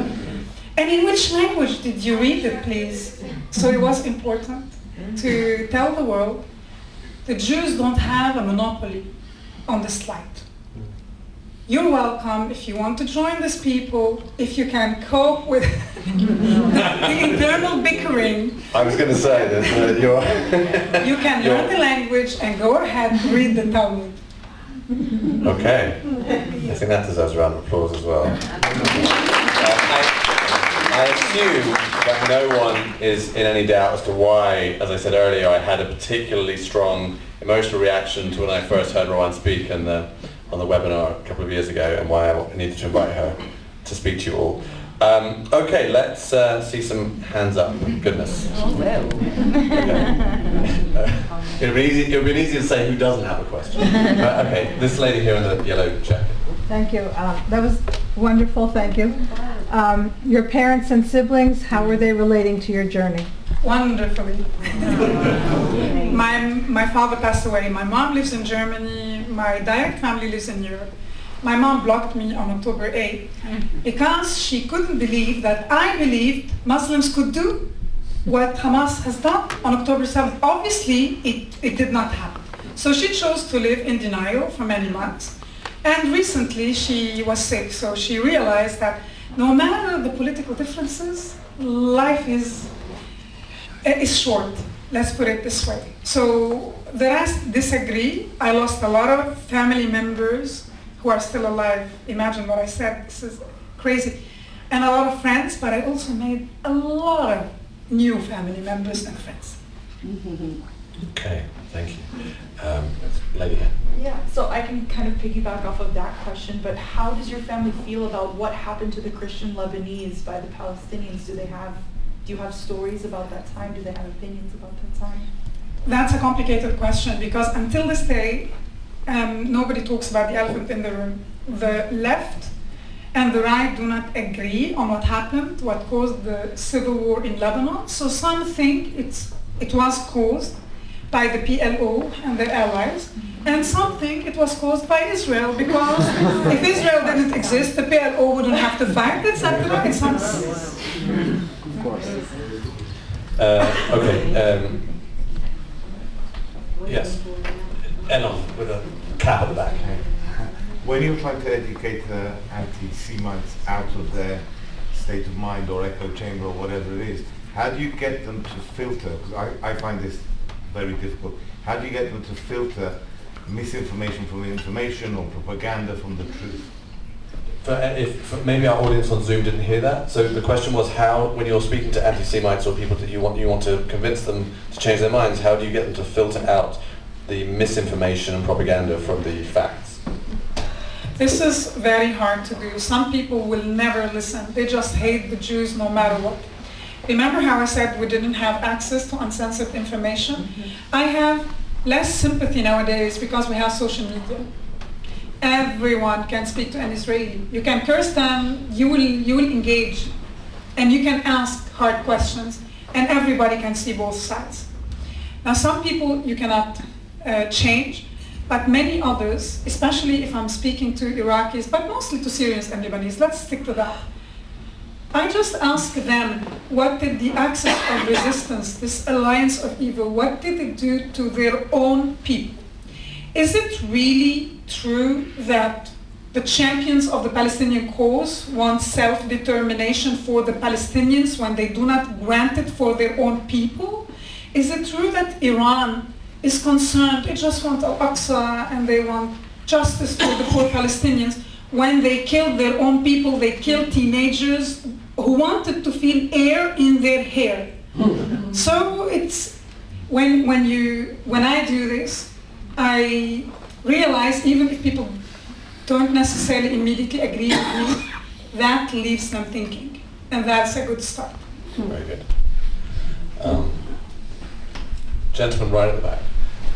And in which language did you read it, please? So it was important to tell the world the Jews don't have a monopoly on this light. You're welcome if you want to join these people, if you can cope with the internal bickering. I was going to say that you can learn the language and go ahead and read the Talmud. Okay. I think that deserves a round of applause as well. I assume that no one is in any doubt as to why, as I said earlier, I had a particularly strong emotional reaction to when I first heard Rawan speak on the webinar a couple of years ago, and why I needed to invite her to speak to you all. Okay, let's see some hands up. Goodness. It would be easy to say who doesn't have a question. Okay, this lady here in the yellow jacket. Thank you. That was wonderful. Thank you. Your parents and siblings, how were they relating to your journey? Wonderfully. My father passed away. My mom lives in Germany. My direct family lives in Europe. My mom blocked me on October 8th because she couldn't believe that I believed Muslims could do what Hamas has done on October 7th. Obviously, it did not happen. So she chose to live in denial for many months. And recently, she was sick, so she realized that no matter the political differences, life is short. Let's put it this way. So the rest disagree. I lost a lot of family members who are still alive. Imagine what I said. This is crazy. And a lot of friends, but I also made a lot of new family members and friends. Okay, thank you. Lady here. Yeah, so I can kind of piggyback off of that question, but how does your family feel about what happened to the Christian Lebanese by the Palestinians? Do you have stories about that time? Do they have opinions about that time? That's a complicated question because until this day, nobody talks about the elephant in the room. The left and the right do not agree on what happened, what caused the civil war in Lebanon. So some think it was caused by the PLO and their allies, and some think it was caused by Israel because if Israel didn't exist, the PLO wouldn't have to fight, etc. It's not. Of course. Okay. Yes. Elon with a cap at the back. When you try to educate anti-Semites out of their state of mind or echo chamber or whatever it is, how do you get them to filter? Because I find this very difficult. How do you get them to filter misinformation from information or propaganda from the truth? If maybe our audience on Zoom didn't hear that, so the question was how, when you're speaking to anti-Semites or people that you want to convince them to change their minds, how do you get them to filter out the misinformation and propaganda from the facts? This is very hard to do. Some people will never listen. They just hate the Jews no matter what. Remember how I said we didn't have access to uncensored information? Mm-hmm. I have less sympathy nowadays because we have social media. Everyone can speak to an Israeli. You can curse them, you will engage, and you can ask hard questions, and everybody can see both sides. Now some people you cannot change, but many others, especially if I'm speaking to Iraqis, but mostly to Syrians and Lebanese, let's stick to that. I just ask them, what did the axis of resistance, this alliance of evil, what did it do to their own people? Is it really true that the champions of the Palestinian cause want self-determination for the Palestinians when they do not grant it for their own people? Is it true that Iran is concerned, they just want Al-Aqsa and they want justice for the poor Palestinians? When they killed their own people, they killed teenagers who wanted to feel air in their hair. So it's when I do this, I realize even if people don't necessarily immediately agree with me, that leaves them thinking. And that's a good start. Very good. Gentleman right at the back.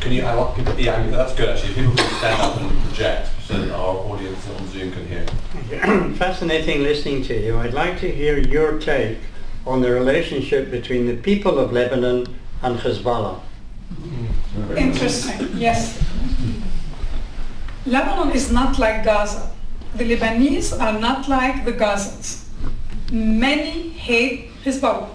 Can you, I want people, yeah, that's good actually. People can stand up and project so that our audience on Zoom can hear. Fascinating listening to you. I'd like to hear your take on the relationship between the people of Lebanon and Hezbollah. Interesting, yes. Lebanon is not like Gaza. The Lebanese are not like the Gazans. Many hate Hezbollah.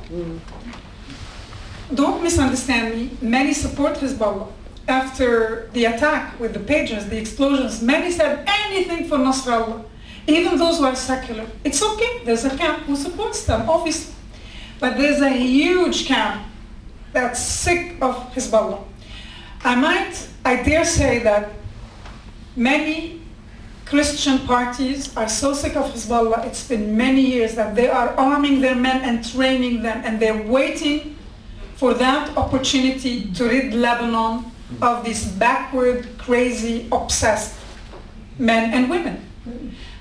Don't misunderstand me, many support Hezbollah. After the attack with the pagers, the explosions, many said anything for Nasrallah, even those who are secular. It's okay, there's a camp who supports them, obviously. But there's a huge camp that's sick of Hezbollah. I dare say that many Christian parties are so sick of Hezbollah, it's been many years that they are arming their men and training them, and they're waiting for that opportunity to rid Lebanon of these backward, crazy, obsessed men and women.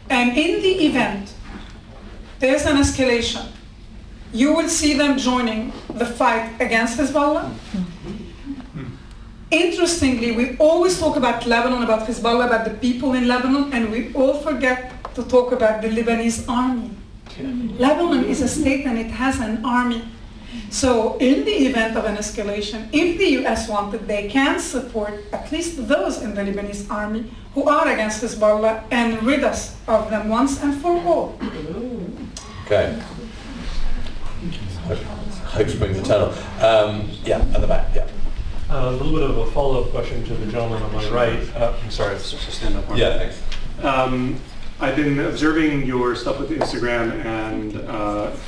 And in the event there's an escalation, you will see them joining the fight against Hezbollah. Interestingly, we always talk about Lebanon, about Hezbollah, about the people in Lebanon, and we all forget to talk about the Lebanese army. Lebanon is a state and it has an army. So in the event of an escalation, if the US wanted, they can support at least those in the Lebanese army who are against Hezbollah and rid us of them once and for all. Okay. Hope springs eternal. Yeah, at the back, yeah. A little bit of a follow-up question to the gentleman on my right. I'm sorry, just stand up. Yeah, thanks. I've been observing your stuff with Instagram and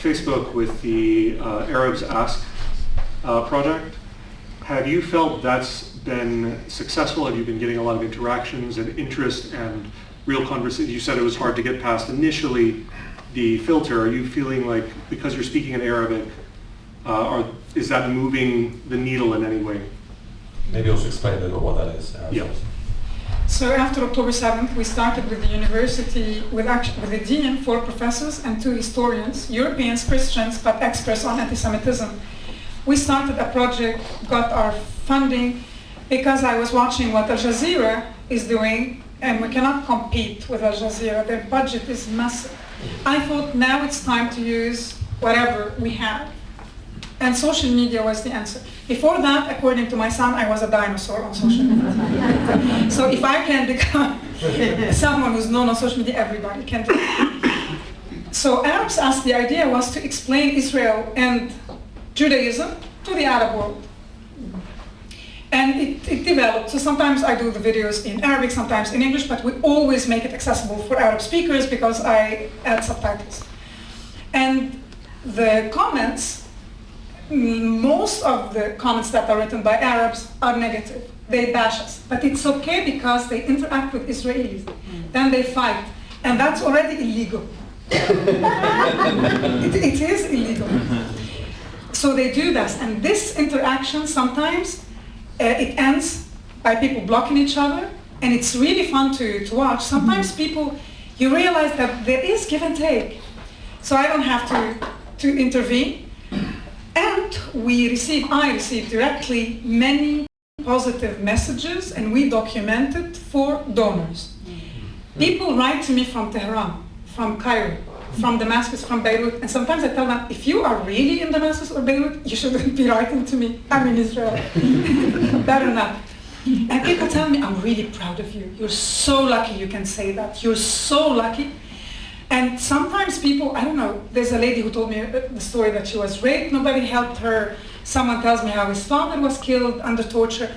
Facebook with the Arabs Ask project. Have you felt that's been successful? Have you been getting a lot of interactions and interest and real conversation? You said it was hard to get past initially the filter. Are you feeling like, because you're speaking in Arabic, is that moving the needle in any way? Maybe also explain a little what that is. Yeah. So after October 7th, we started with the university, with the dean, 4 professors and 2 historians, Europeans, Christians, but experts on anti-Semitism. We started a project, got our funding, because I was watching what Al Jazeera is doing, and we cannot compete with Al Jazeera. Their budget is massive. I thought now it's time to use whatever we have. And social media was the answer. Before that, according to my son, I was a dinosaur on social media. So if I can become someone who's known on social media, everybody can do it. So Arabs Ask, the idea was to explain Israel and Judaism to the Arab world. And it developed. So sometimes I do the videos in Arabic, sometimes in English, but we always make it accessible for Arab speakers because I add subtitles. And the comments, most of the comments that are written by Arabs are negative. They bash us. But it's okay because they interact with Israelis. Then they fight. And that's already illegal. It is illegal. So they do this. And this interaction sometimes, it ends by people blocking each other. And it's really fun to watch. Sometimes people, you realize that there is give and take. So I don't have to intervene. And I received directly many positive messages, and we documented for donors. People write to me from Tehran, from Cairo, from Damascus, from Beirut, and sometimes I tell them, if you are really in Damascus or Beirut, you shouldn't be writing to me. I'm in Israel. Better not. And people tell me, I'm really proud of you. You're so lucky you can say that. You're so lucky. And sometimes people, I don't know, there's a lady who told me the story that she was raped, nobody helped her. Someone tells me how his father was killed under torture.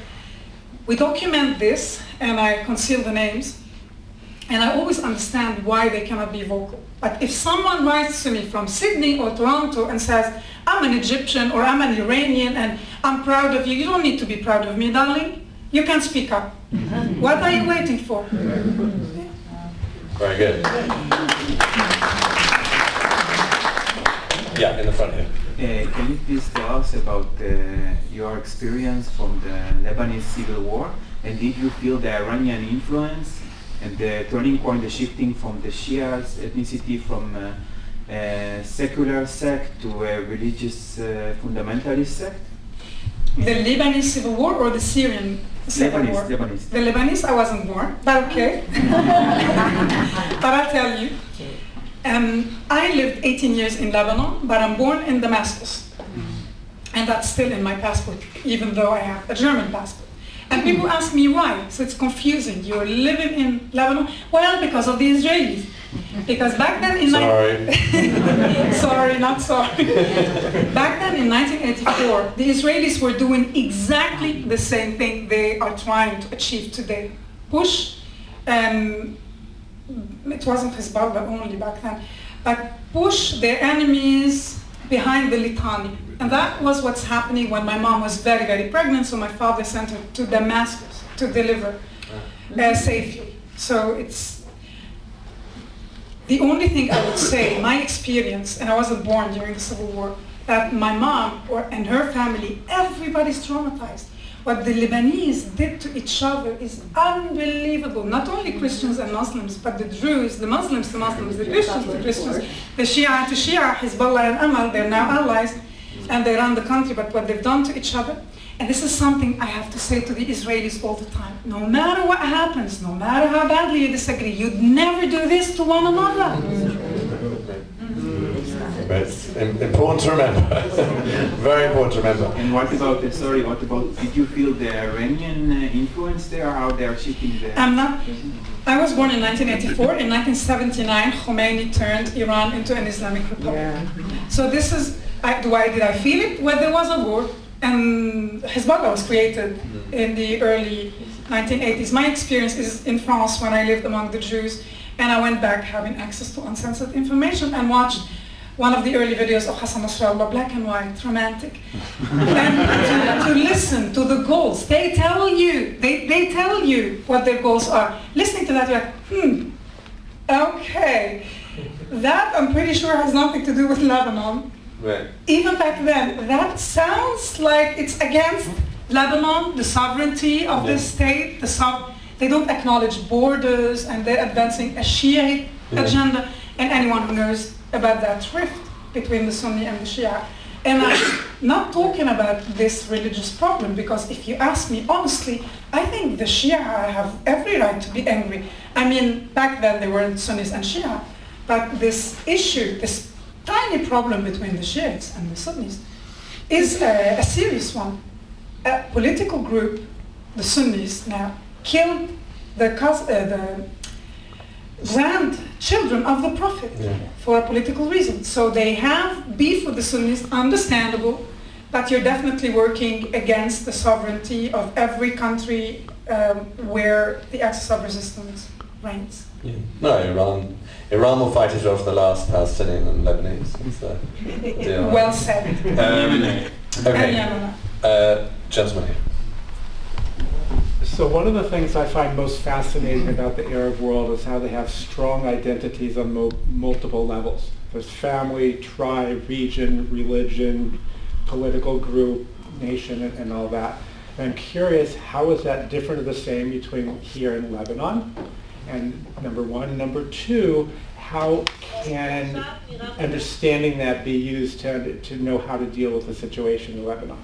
We document this, and I conceal the names, and I always understand why they cannot be vocal. But if someone writes to me from Sydney or Toronto and says, I'm an Egyptian or I'm an Iranian and I'm proud of you, you don't need to be proud of me, darling. You can speak up. What are you waiting for? Very good. Yeah, in the front here. Can you please tell us about your experience from the Lebanese civil war? And did you feel the Iranian influence and the turning point, the shifting from the Shia's ethnicity from a secular sect to a religious fundamentalist sect? The Lebanese civil war or the Syrian civil war? Lebanese. The Lebanese, I wasn't born, but okay. But I'll tell you. I lived 18 years in Lebanon, but I'm born in Damascus. And that's still in my passport, even though I have a German passport. And people ask me why, so it's confusing. You're living in Lebanon? Well, because of the Israelis. Because back then in... Sorry, not sorry. Back then in 1984, the Israelis were doing exactly the same thing they are trying to achieve today. Push, it wasn't Hezbollah only back then, but push their enemies behind the litany. And that was what's happening when my mom was very, very pregnant, so my father sent her to Damascus to deliver safely. So it's the only thing I would say, my experience, and I wasn't born during the Civil War, that my mom and her family, everybody's traumatized. What the Lebanese did to each other is unbelievable. Not only Christians and Muslims, but the Druze, the Muslims, the Christians, the Christians, the Shia to Shia, Hezbollah and Amal, they're now allies, and they run the country, but what they've done to each other, and this is something I have to say to the Israelis all the time. No matter what happens, no matter how badly you disagree, you'd never do this to one another. It's important to remember. Very important to remember. And what about did you feel the Iranian influence there, how they are shifting the... I was born in 1984. In 1979, Khomeini turned Iran into an Islamic republic. Yeah. So this is, did I feel it? Well, there was a war, and Hezbollah was created in the early 1980s. My experience is in France when I lived among the Jews, and I went back having access to uncensored information and watched one of the early videos of Hassan Nasrallah, black and white, romantic. And to listen to the goals. They tell you what their goals are. Listening to that, you're like, okay. That, I'm pretty sure, has nothing to do with Lebanon. Right. Even back then, that sounds like it's against Lebanon, the sovereignty of this state. They don't acknowledge borders, and they're advancing a Shiite agenda. And anyone who knows about that rift between the Sunni and the Shia. And I'm not talking about this religious problem, because if you ask me honestly, I think the Shia have every right to be angry. I mean, back then there weren't Sunnis and Shia, but this issue, this tiny problem between the Shiites and the Sunnis is a serious one. A political group, the Sunnis now, killed the grandchildren of the Prophet for a political reason. So they have beef with the Sunnis, understandable, but you're definitely working against the sovereignty of every country where the axis of resistance reigns. Yeah. No, Iran will fight Israel for the last Palestinian and Lebanese. So, well said. Okay, gentlemen here. So one of the things I find most fascinating about the Arab world is how they have strong identities on multiple levels. There's family, tribe, region, religion, political group, nation, and all that. And I'm curious, how is that different or the same between here and Lebanon? And number one. And number two, how can understanding that be used to know how to deal with the situation in Lebanon?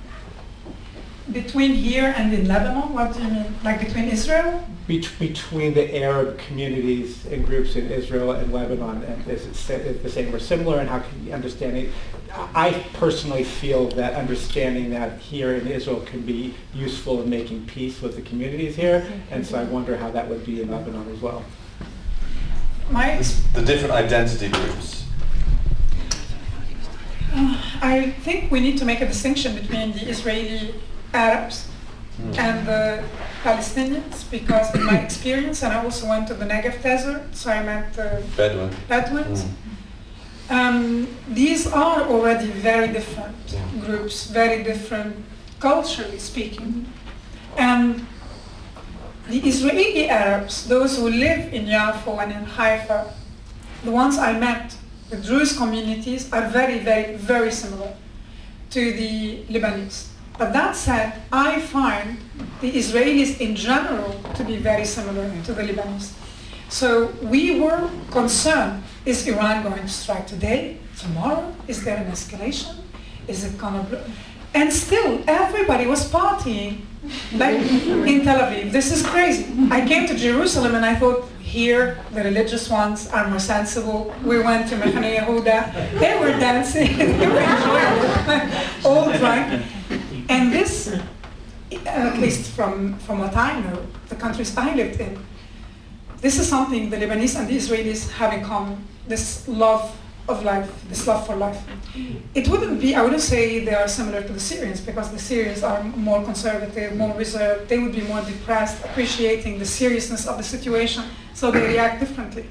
Between here and in Lebanon? What do you mean? Like between Israel? Between the Arab communities and groups in Israel and Lebanon, and is it the same or similar, and how can you understand it? I personally feel that understanding that here in Israel can be useful in making peace with the communities here, and so I wonder how that would be in Lebanon as well. The different identity groups. I think we need to make a distinction between the Israeli Arabs and the Palestinians, because in my experience, and I also went to the Negev desert, so I met Bedouins. These are already very different groups, very different culturally speaking. And the Israeli Arabs, those who live in Yaffo and in Haifa, the ones I met, the Druze communities, are very, very, very similar to the Lebanese. But that said, I find the Israelis in general to be very similar to the Lebanese. So we were concerned, is Iran going to strike today, tomorrow? Is there an escalation? Is it gonna and still everybody was partying like in Tel Aviv. This is crazy. I came to Jerusalem and I thought, here the religious ones are more sensible. We went to Mechane Yehuda. They were dancing. They were enjoying it. All drunk. And this, at least from what I know, the countries I lived in, this is something the Lebanese and the Israelis have in common, this love of life, this love for life. It wouldn't be, I wouldn't say they are similar to the Syrians, because the Syrians are more conservative, more reserved. They would be more depressed, appreciating the seriousness of the situation, so they react differently.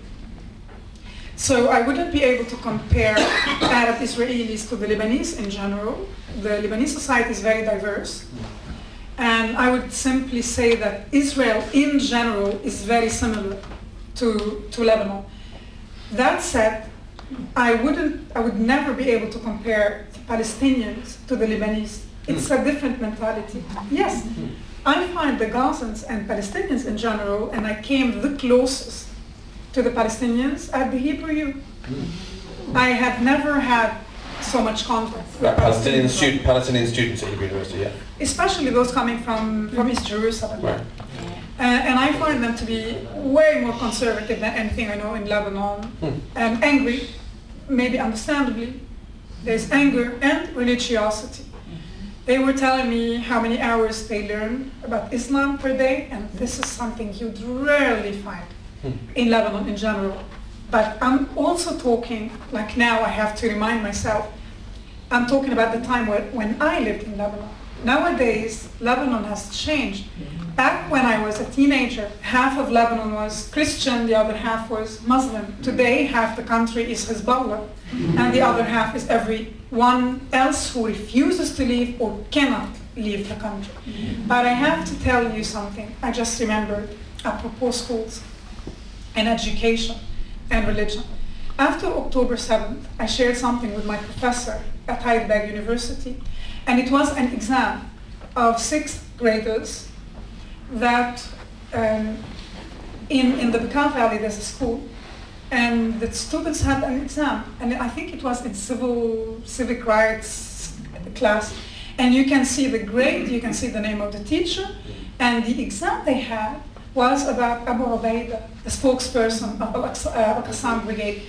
So I wouldn't be able to compare Arab Israelis to the Lebanese in general. The Lebanese society is very diverse. And I would simply say that Israel in general is very similar to Lebanon. That said, I would never be able to compare Palestinians to the Lebanese. It's a different mentality. Yes, I find the Gazans and Palestinians in general, and I came the closest to the Palestinians at the Hebrew U. I have never had so much contact with Palestinian students at Hebrew University, yeah. Especially those coming from East Jerusalem. Right. And I find them to be way more conservative than anything I know in Lebanon, and angry, maybe understandably. There's anger and religiosity. They were telling me how many hours they learn about Islam per day, and this is something you'd rarely find in Lebanon in general. But I'm also talking, like now I have to remind myself, I'm talking about the time when I lived in Lebanon. Nowadays, Lebanon has changed. Back when I was a teenager, half of Lebanon was Christian, the other half was Muslim. Today, half the country is Hezbollah, and the other half is everyone else who refuses to leave or cannot leave the country. But I have to tell you something. I just remembered, apropos schools and education and religion. After October 7th, I shared something with my professor at Heidelberg University, and it was an exam of 6th graders that in the Bekaa Valley there's a school, and the students had an exam, and I think it was in civic rights class, and you can see the grade, you can see the name of the teacher, and the exam they had was about Abu Ubaida, the spokesperson of Al-Qassam Brigade.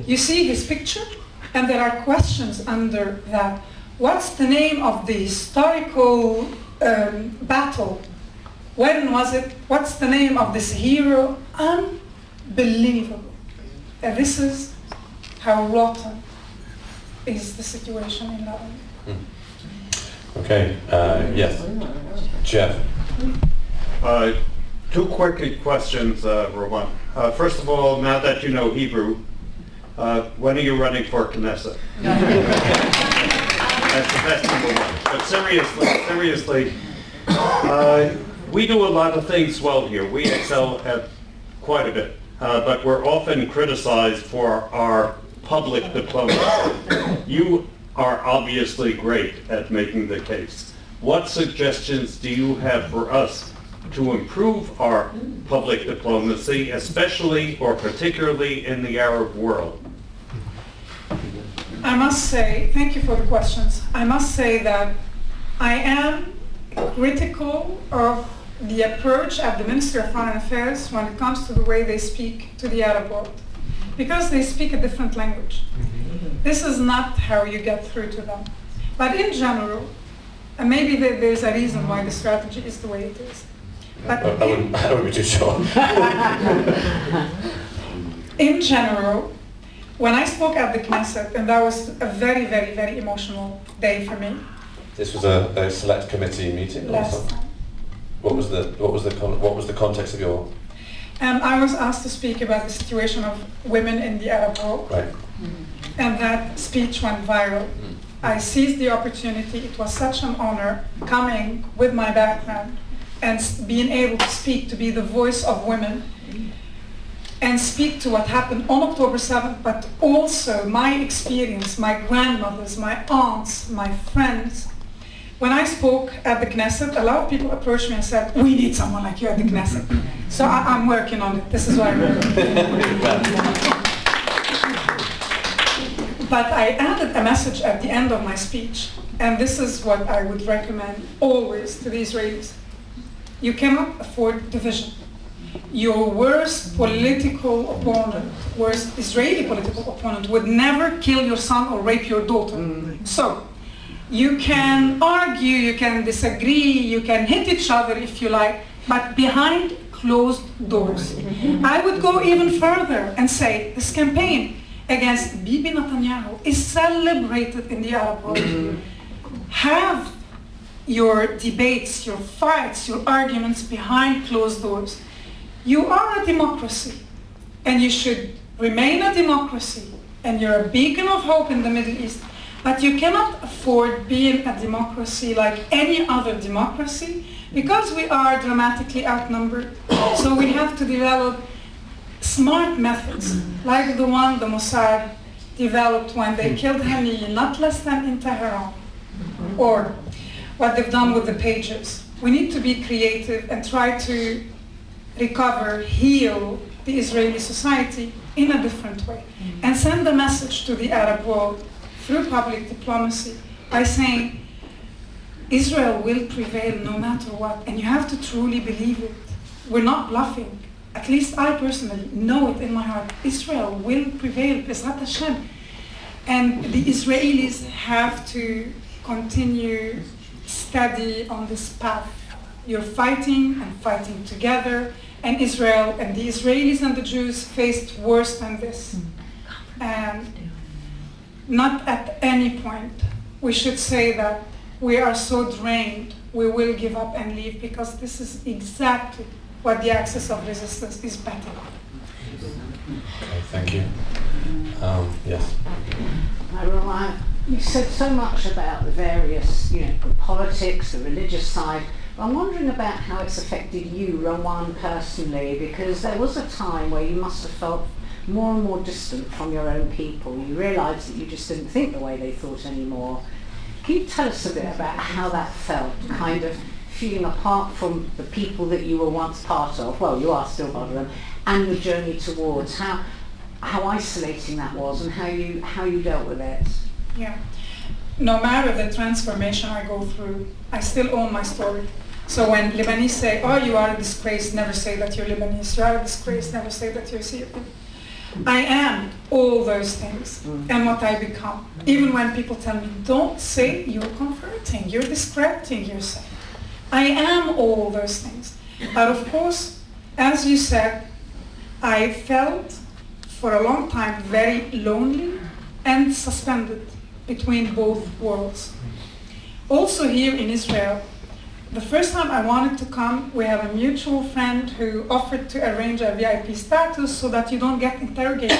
You see his picture, and there are questions under that. What's the name of the historical battle? When was it? What's the name of this hero? Unbelievable. And this is how rotten is the situation in Lebanon. Okay, yes. Jeff. Two quick questions, Rawan. First of all, now that you know Hebrew, when are you running for Knesset? That's number one. But seriously, we do a lot of things well here. We excel at quite a bit, but we're often criticized for our public diplomacy. You are obviously great at making the case. What suggestions do you have for us to improve our public diplomacy, especially or particularly in the Arab world? I must say, thank you for the questions. I must say that I am critical of the approach at the Ministry of Foreign Affairs when it comes to the way they speak to the Arab world, because they speak a different language. This is not how you get through to them. But in general, and maybe there's a reason why the strategy is the way it is. But I wouldn't be too sure. In general, when I spoke at the Knesset, and that was a very, very, very emotional day for me. This was a select committee meeting. Last time. What was the context of your? I was asked to speak about the situation of women in the Arab world. Right. And that speech went viral. I seized the opportunity. It was such an honor coming with my background and being able to speak, to be the voice of women and speak to what happened on October 7th, but also my experience, my grandmothers, my aunts, my friends. When I spoke at the Knesset, a lot of people approached me and said, we need someone like you at the Knesset. So I'm working on it. This is why I'm working. But I added a message at the end of my speech, and this is what I would recommend always to the Israelis. You cannot afford division. Your worst political opponent, worst Israeli political opponent, would never kill your son or rape your daughter. So, you can argue, you can disagree, you can hit each other if you like, but behind closed doors. I would go even further and say this campaign against Bibi Netanyahu is celebrated in the Arab world. Have your debates, your fights, your arguments behind closed doors. You are a democracy, and you should remain a democracy, and you're a beacon of hope in the Middle East. But you cannot afford being a democracy like any other democracy because we are dramatically outnumbered. So we have to develop smart methods like the one the Mossad developed when they killed Hani not less than in Tehran, or what they've done with the pages. We need to be creative and try to recover, heal the Israeli society in a different way and send a message to the Arab world through public diplomacy by saying Israel will prevail no matter what, and you have to truly believe it. We're not bluffing. At least I personally know it in my heart. Israel will prevail, B'ezrat Hashem. And the Israelis have to continue steady on this path. You're fighting and fighting together, and Israel and the Israelis and the Jews faced worse than this. And not at any point we should say that we are so drained, we will give up and leave, because this is exactly what the axis of resistance is betting on. Okay, thank you. Yes. Rawan, you said so much about the various, the politics, the religious side. I'm wondering about how it's affected you, Rawan, personally, because there was a time where you must have felt more and more distant from your own people. You realised that you just didn't think the way they thought anymore. Can you tell us a bit about how that felt, kind of feeling apart from the people that you were once part of, well, you are still part of them, and your journey towards, how isolating that was and how you dealt with it? Yeah. No matter the transformation I go through, I still own my story. So when Lebanese say, oh, you are a disgrace, never say that you're Lebanese. You are a disgrace, never say that you're Syrian. I am all those things and what I become. Even when people tell me, don't say you're converting, you're discrediting yourself. I am all those things. But of course, as you said, I felt for a long time very lonely and suspended between both worlds. Also here in Israel, the first time I wanted to come, we have a mutual friend who offered to arrange a VIP status so that you don't get interrogated.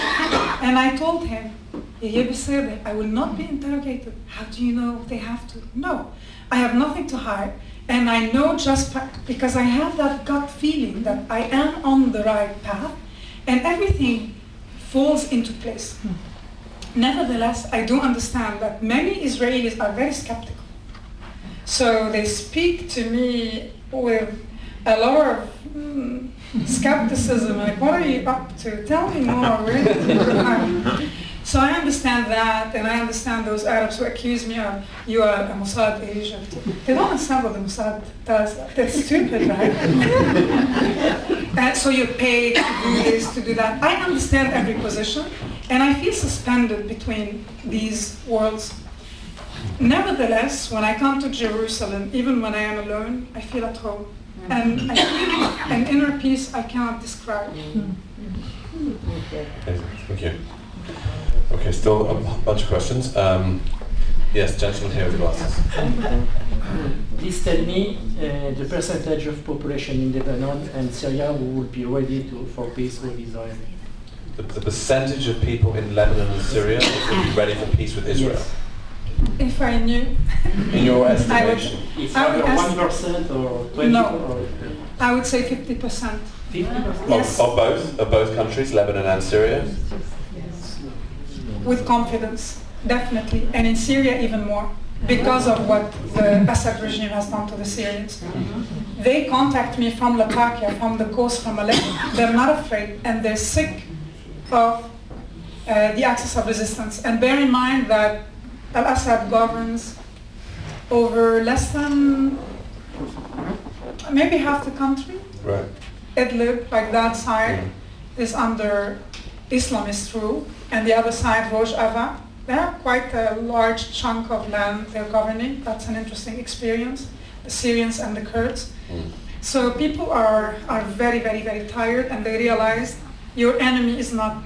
And I told him, I will not be interrogated. How do you know they have to? No, I have nothing to hide. And I know just because I have that gut feeling that I am on the right path and everything falls into place. Nevertheless, I do understand that many Israelis are very skeptical. So they speak to me with a lot of skepticism, like, what are you up to? Tell me more, really. So I understand that, and I understand those Arabs who accuse me of, you are a Mossad agent. They don't understand what the Mossad does. That's stupid, right? And so you're paid to do this, to do that. I understand every position, and I feel suspended between these worlds. Nevertheless, when I come to Jerusalem, even when I am alone, I feel at home. And I feel an inner peace I cannot describe. Okay, thank you. Okay, still a bunch of questions. Yes, gentleman here with the glasses. Please tell me the percentage of population in Lebanon and Syria who will be ready for peace with Israel. The percentage of people in Lebanon and Syria that will be ready for peace with Israel? Yes. If I knew. In your estimation? It's either 1% or 20%? No, I would say 50%. 50%? Yes. Of both countries, Lebanon and Syria? With confidence, definitely. And in Syria even more. because of what the Assad regime has done to the Syrians. They contact me from Latakia, from the coast, from Aleppo. They're not afraid, and they're sick of the axis of resistance. And bear in mind that al-Assad governs over less than maybe half the country. Right. Idlib, like that side, is under Islamist rule, and the other side, Rojava, they have quite a large chunk of land they're governing. That's an interesting experience, the Syrians and the Kurds. So people are very, very, very tired, and they realize your enemy is not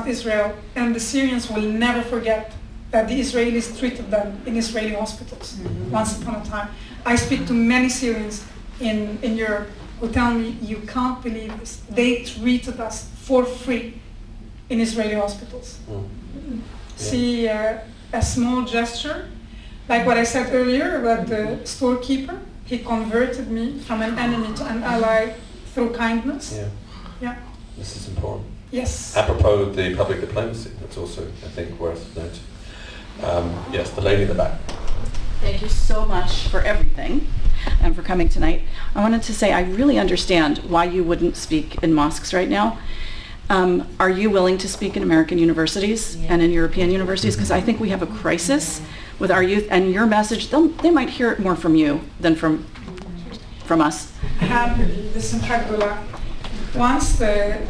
Israel, and the Syrians will never forget that the Israelis treated them in Israeli hospitals once upon a time. I speak to many Syrians in Europe who tell me, you can't believe this. They treated us for free in Israeli hospitals. See a small gesture, like what I said earlier about the storekeeper. He converted me from an enemy to an ally through kindness. Yeah. This is important. Yes. Apropos of the public diplomacy, that's also, I think, worth noting. Yes, the lady in the back. Thank you so much for everything and for coming tonight. I wanted to say I really understand why you wouldn't speak in mosques right now. Are you willing to speak in American universities and in European universities? Because I think we have a crisis with our youth, and your message, they might hear it more from you than from us. I have this incredible. Once the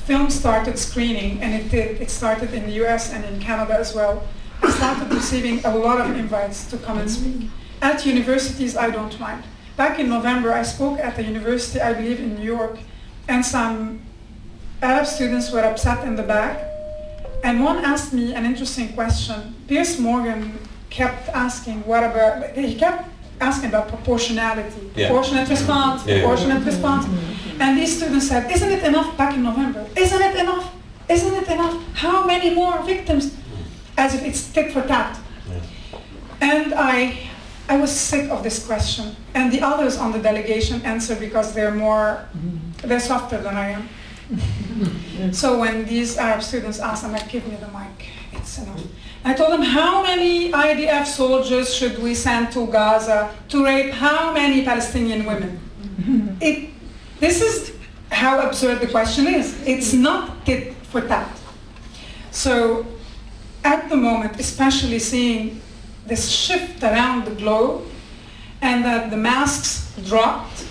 film started screening, and it started in the US and in Canada as well, I started receiving a lot of invites to come and speak. At universities, I don't mind. Back in November, I spoke at a university, I believe in New York, and some Arab students were upset in the back, and one asked me an interesting question. Piers Morgan kept asking, he kept asking about proportionality, proportionate response, proportionate response. And these students said, isn't it enough back in November? Isn't it enough? Isn't it enough? How many more victims? As if it's tit for tat. And I was sick of this question. And the others on the delegation answered because they're softer than I am. So when these Arab students asked, I'm like, give me the mic, it's enough. I told them, how many IDF soldiers should we send to Gaza to rape how many Palestinian women? This is how absurd the question is. It's not tit for tat. So at the moment, especially seeing this shift around the globe, and that the masks dropped,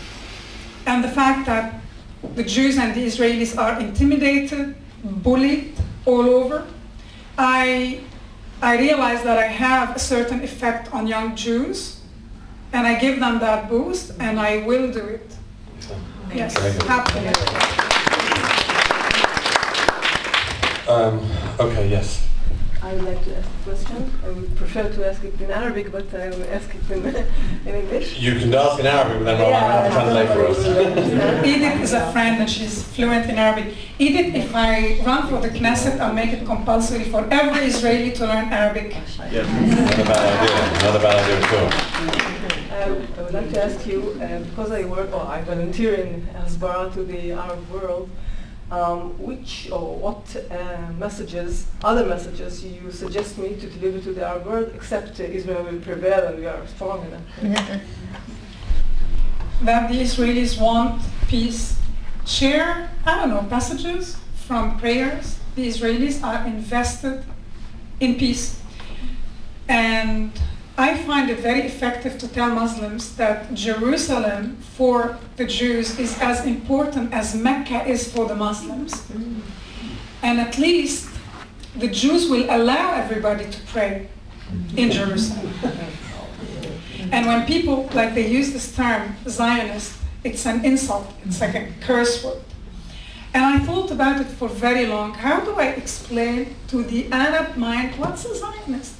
and the fact that the Jews and the Israelis are intimidated, bullied all over, I realize that I have a certain effect on young Jews, and I give them that boost, and I will do it. Yes, happily. Okay, yes. I would like to ask a question. I would prefer to ask it in Arabic, but I will ask it in English. You can ask in Arabic, but then Rawan will translate for us. Edith is a friend and she's fluent in Arabic. Edith, if I run for the Knesset, I'll make it compulsory for every Israeli to learn Arabic. Yes, not a bad idea. Not a bad idea at all. I would like to ask you, because I volunteer in Hasbara to the Arab world, what other messages you suggest me to deliver to the Arab world, except Israel will prevail and we are strong enough? That the Israelis want peace. Share, passages from prayers. The Israelis are invested in peace. And I find it very effective to tell Muslims that Jerusalem for the Jews is as important as Mecca is for the Muslims. And at least the Jews will allow everybody to pray in Jerusalem. And when people, they use this term, Zionist, it's an insult, it's like a curse word. And I thought about it for very long. How do I explain to the Arab mind what's a Zionist?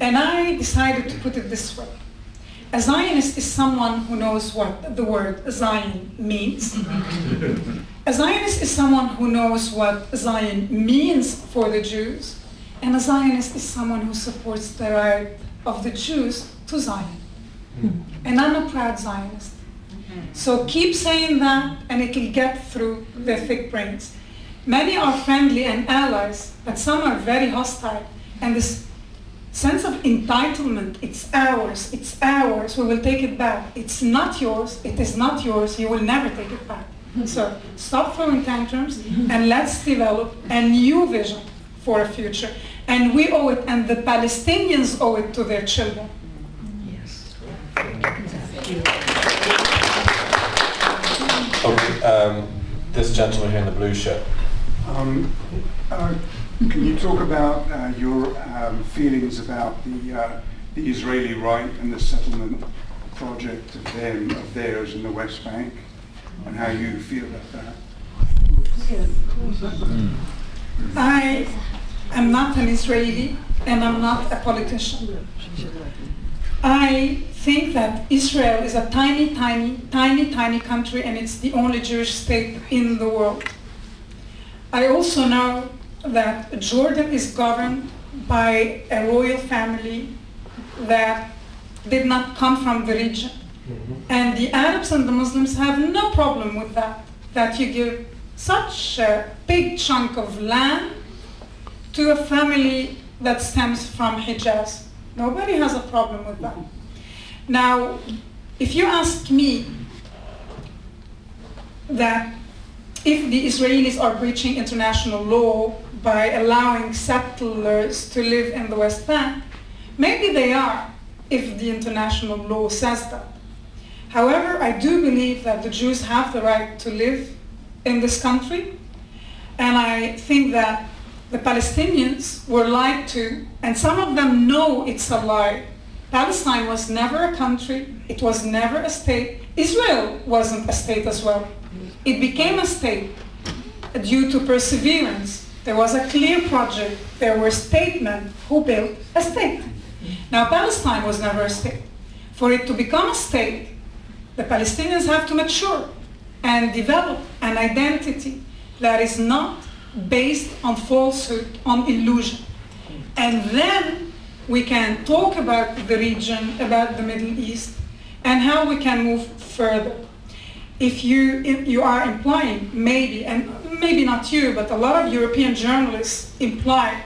And I decided to put it this way. A Zionist is someone who knows what the word Zion means. A Zionist is someone who knows what Zion means for the Jews. And a Zionist is someone who supports the right of the Jews to Zion. And I'm a proud Zionist. So keep saying that and it will get through their thick brains. Many are friendly and allies, but some are very hostile. And this sense of entitlement. It's ours, we will take it back. It's not yours, it is not yours, you will never take it back. So stop throwing tantrums and let's develop a new vision for a future. And we owe it, and the Palestinians owe it to their children. Yes. Okay, this gentleman here in the blue shirt. Can you talk about your feelings about the Israeli right and the settlement project of theirs in the West Bank, and how you feel about that? I am not an Israeli, and I'm not a politician. I think that Israel is a tiny, tiny, tiny, tiny country, and it's the only Jewish state in the world. I also know that Jordan is governed by a royal family that did not come from the region. And the Arabs and the Muslims have no problem with that you give such a big chunk of land to a family that stems from Hijaz. Nobody has a problem with that. Now, if you ask me that if the Israelis are breaching international law by allowing settlers to live in the West Bank, maybe they are, if the international law says that. However, I do believe that the Jews have the right to live in this country, and I think that the Palestinians were lied to, and some of them know it's a lie. Palestine was never a country, it was never a state. Israel wasn't a state as well. It became a state due to perseverance. There was a clear project, there were statesmen who built a state. Now Palestine was never a state. For it to become a state, the Palestinians have to mature and develop an identity that is not based on falsehood, on illusion. And then we can talk about the region, about the Middle East, and how we can move further. If you are implying, maybe, and maybe not you, but a lot of European journalists imply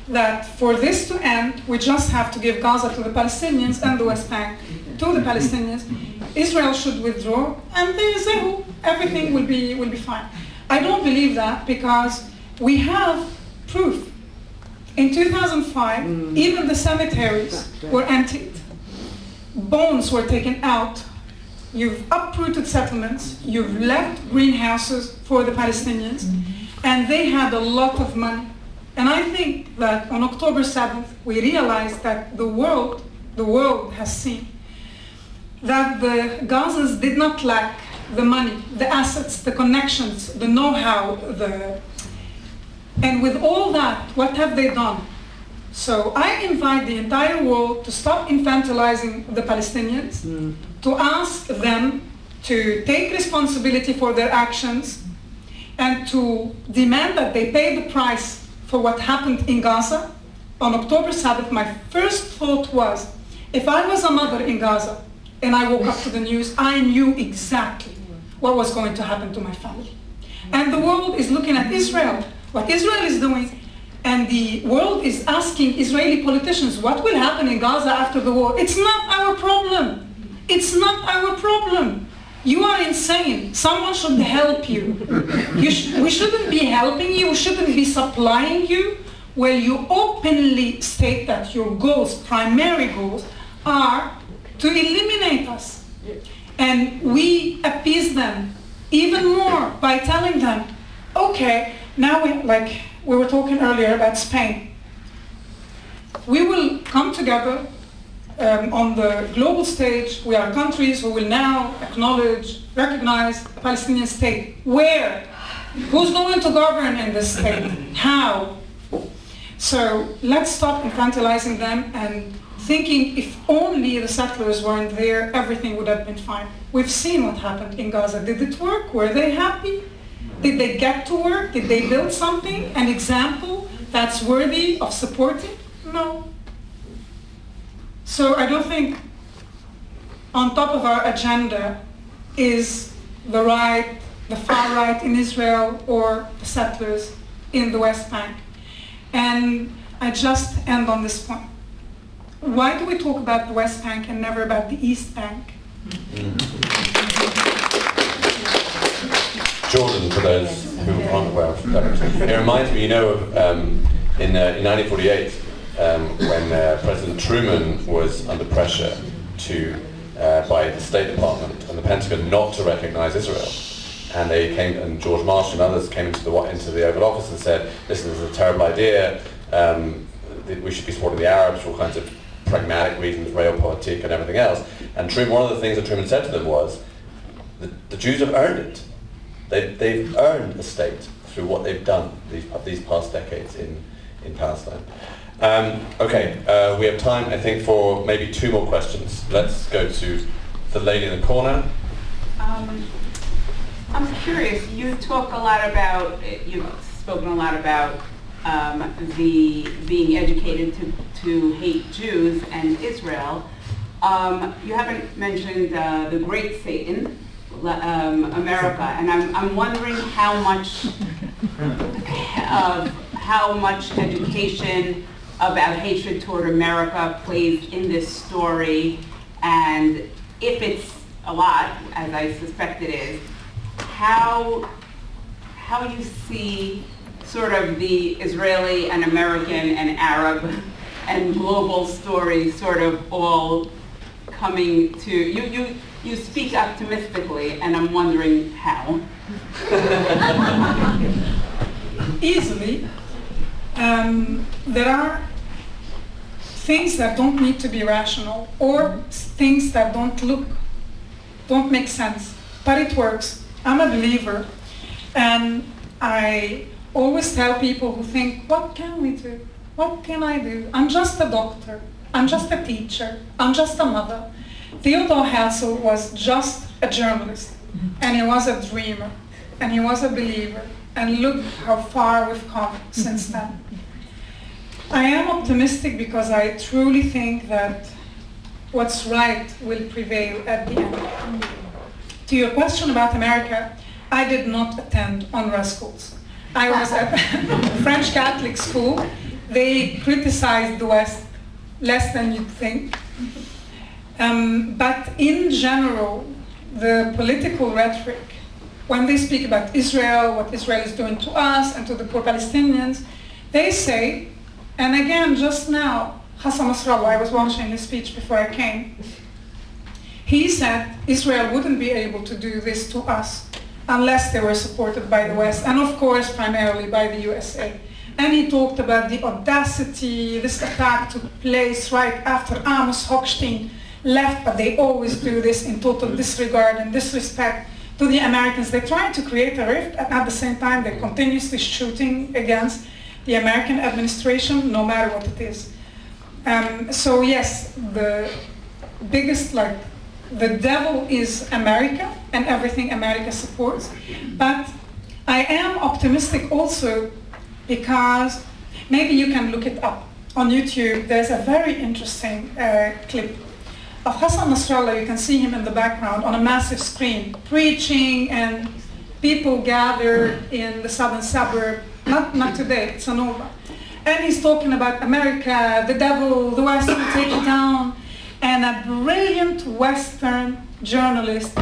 that for this to end, we just have to give Gaza to the Palestinians and the West Bank to the Palestinians. Israel should withdraw, and everything will be fine. I don't believe that, because we have proof. In 2005, even the cemeteries were emptied. Bones were taken out. You've uprooted settlements. You've left greenhouses for the Palestinians, and they had a lot of money. And I think that on October 7th, we realized that the world has seen that the Gazans did not lack the money, the assets, the connections, the know-how, and with all that, what have they done? So I invite the entire world to stop infantilizing the Palestinians, to ask them to take responsibility for their actions, and to demand that they pay the price for what happened in Gaza. On October 7th, my first thought was, if I was a mother in Gaza and I woke up to the news, I knew exactly what was going to happen to my family. And the world is looking at Israel, what Israel is doing, and the world is asking Israeli politicians, what will happen in Gaza after the war? It's not our problem. It's not our problem. You are insane. Someone should help you. We shouldn't be helping you. We shouldn't be supplying you. Well, you openly state that your goals, primary goals, are to eliminate us. And we appease them even more by telling them, okay, now like we were talking earlier about Spain. We will come together on the global stage. We are countries who will now recognize a Palestinian state. Where? Who's going to govern in this state? How? So let's stop infantilizing them and thinking if only the settlers weren't there, everything would have been fine. We've seen what happened in Gaza. Did it work? Were they happy? Did they get to work? Did they build something, an example that's worthy of supporting? No. So I don't think on top of our agenda is the far right in Israel or the settlers in the West Bank. And I just end on this point. Why do we talk about the West Bank and never about the East Bank? Jordan, for those who aren't aware of that. It reminds me, of in 1948, when President Truman was under pressure by the State Department and the Pentagon not to recognize Israel. And they came, and George Marshall and others came into the Oval Office and said, "Listen, this is a terrible idea. We should be supporting the Arabs for all kinds of pragmatic reasons, realpolitik and everything else." And one of the things that Truman said to them was, "The Jews have earned it. They've earned a state through what they've done these past decades in Palestine." We have time, I think, for maybe 2 more questions. Let's go to the lady in the corner. I'm curious, you've spoken a lot about the being educated to hate Jews and Israel. You haven't mentioned the great Satan, America, and I'm wondering how much education about hatred toward America plays in this story, and if it's a lot, as I suspect it is, how you see sort of the Israeli and American and Arab and global stories sort of all coming to you speak optimistically, and I'm wondering how. Easily. There are things that don't need to be rational, or things that don't make sense, but it works. I'm a believer, and I always tell people who think, what can we do? What can I do? I'm just a doctor. I'm just a teacher. I'm just a mother. Theodore Herzl was just a journalist, and he was a dreamer, and he was a believer, and look how far we've come since then. I am optimistic because I truly think that what's right will prevail at the end. To your question about America, I did not attend UNRWA schools. I was at a French Catholic school. They criticized the West less than you'd think. But in general, the political rhetoric, when they speak about Israel, what Israel is doing to us and to the poor Palestinians, they say, and again, just now, Hassan Nasrallah, I was watching his speech before I came, he said Israel wouldn't be able to do this to us unless they were supported by the West, and of course, primarily by the USA. And he talked about the audacity. This attack took place right after Amos Hochstein left, but they always do this in total disregard and disrespect to the Americans. They try to create a rift, and at the same time, they're continuously shooting against the American administration, no matter what it is. So yes, the biggest, the devil is America and everything America supports. But I am optimistic also because maybe you can look it up on YouTube. There's a very interesting clip of Hassan Nasrallah. You can see him in the background on a massive screen preaching, and people gathered in the southern suburb. Not today, it's Sonoma. And he's talking about America, the devil, the West will take it down. And a brilliant Western journalist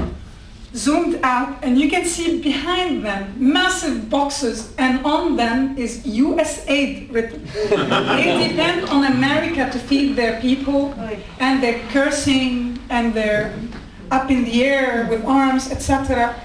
zoomed out, and you can see behind them massive boxes, and on them is US aid written. They depend on America to feed their people, and they're cursing, and they're up in the air with arms, etc.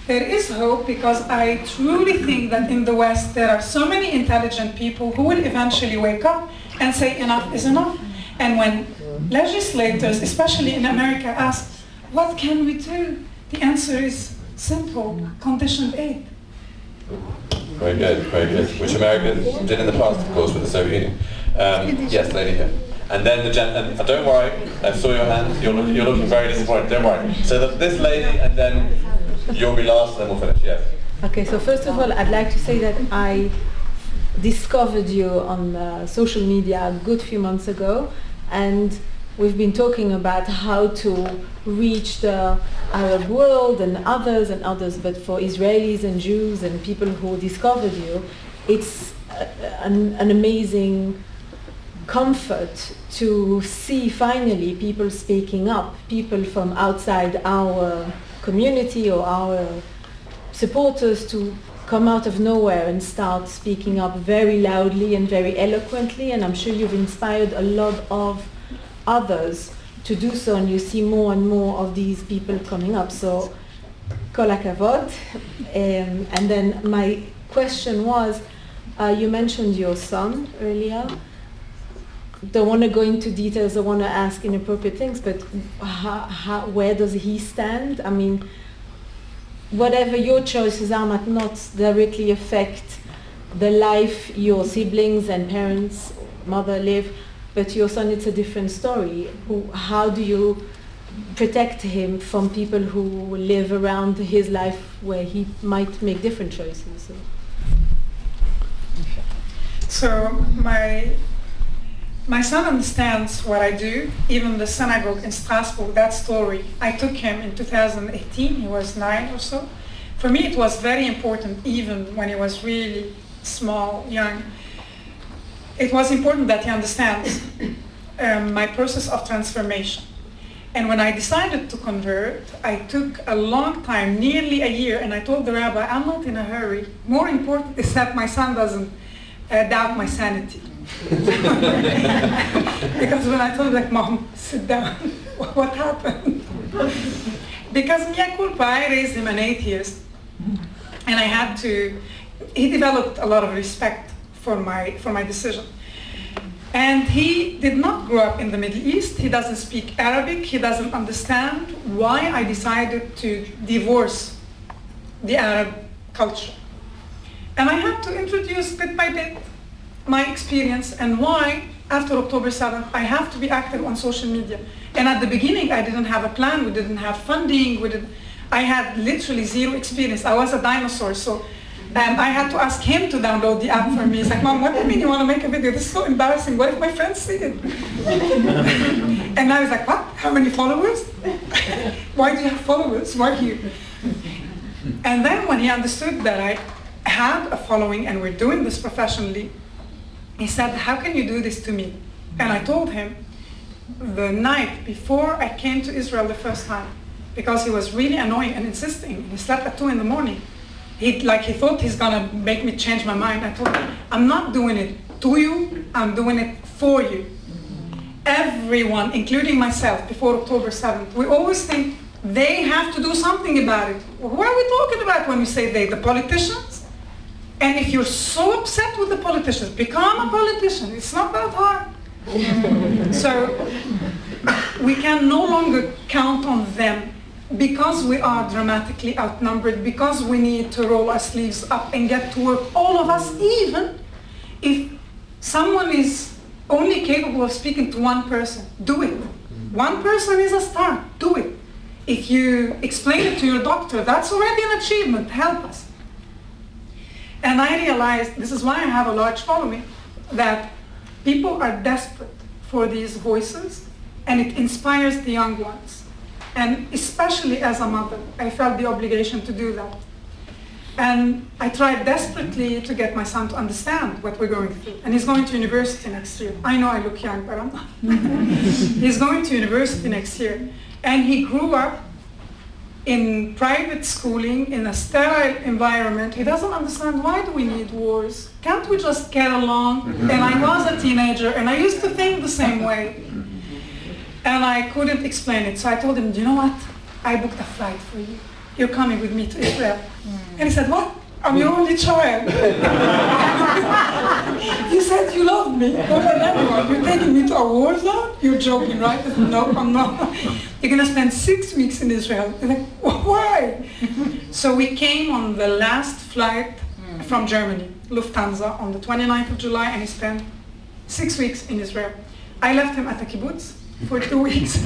There is hope, because I truly think that in the West there are so many intelligent people who will eventually wake up and say enough is enough. And when legislators, especially in America, ask, what can we do? The answer is simple: conditioned aid. Very good, very good. Which America did in the past, of course, with the Soviet Union. Yes, lady here. And then and don't worry, I saw your hand. You're looking very disappointed. Don't worry. So this lady, and then you'll be last, and then we'll finish. Yes. Okay. So first of all, I'd like to say that I discovered you on social media a good few months ago, and we've been talking about how to reach the Arab world and others, but for Israelis and Jews and people who discovered you, it's an amazing comfort to see finally people speaking up, people from outside our community or our supporters to come out of nowhere and start speaking up very loudly and very eloquently, and I'm sure you've inspired a lot of others to do so, and you see more and more of these people coming up. So, kol hakavod. And then my question was, you mentioned your son earlier. Don't want to go into details, I want to ask inappropriate things, but where does he stand? I mean, whatever your choices are might not directly affect the life your siblings and parents, mother live, but your son, it's a different story. How do you protect him from people who live around his life where he might make different choices? So my son understands what I do. Even the synagogue in Strasbourg, that story, I took him in 2018, he was 9 or so. For me it was very important, even when he was really small, young. It was important that he understands my process of transformation. And when I decided to convert, I took a long time, nearly a year, and I told the rabbi, I'm not in a hurry. More important is that my son doesn't doubt my sanity. Because when I told him, like, Mom, sit down, what happened? Because mea culpa, I raised him an atheist, and I had to, he developed a lot of respect for my decision. And he did not grow up in the Middle East, he doesn't speak Arabic, he doesn't understand why I decided to divorce the Arab culture. And I had to introduce bit by bit my experience and why, after October 7th, I have to be active on social media. And at the beginning, I didn't have a plan, we didn't have funding, I had literally zero experience. I was a dinosaur, so I had to ask him to download the app for me. He's like, Mom, what do you mean you want to make a video? This is so embarrassing. What if my friends see it? And I was like, what? How many followers? Why do you have followers? Why are you? And then when he understood that I had a following and we're doing this professionally, he said, how can you do this to me? And I told him the night before I came to Israel the first time, because he was really annoying and insisting. He slept at 2 in the morning. He thought he's gonna make me change my mind. I told him, I'm not doing it to you, I'm doing it for you. Everyone, including myself, before October 7th, we always think they have to do something about it. What are we talking about when we say they? The politicians? And if you're so upset with the politicians, become a politician. It's not that hard. So we can no longer count on them because we are dramatically outnumbered, because we need to roll our sleeves up and get to work. All of us, even if someone is only capable of speaking to one person, do it. One person is a start, do it. If you explain it to your doctor, that's already an achievement, help us. And I realized, this is why I have a large following, that people are desperate for these voices, and it inspires the young ones. And especially as a mother, I felt the obligation to do that. And I tried desperately to get my son to understand what we're going through. And he's going to university next year. I know I look young, but I'm not. He's going to university next year. And he grew up in private schooling, in a sterile environment. He doesn't understand, why do we need wars? Can't we just get along? And I was a teenager, and I used to think the same way. And I couldn't explain it. So I told him, do you know what? I booked a flight for you. You're coming with me to Israel. And he said, what? I'm your only child. You said you loved me more than everyone. You're taking me to a war zone? You're joking, right? I said, no, I'm not. You're going to spend 6 weeks in Israel. He's like, why? So we came on the last flight from Germany, Lufthansa, on the 29th of July, and he spent 6 weeks in Israel. I left him at a kibbutz for 2 weeks.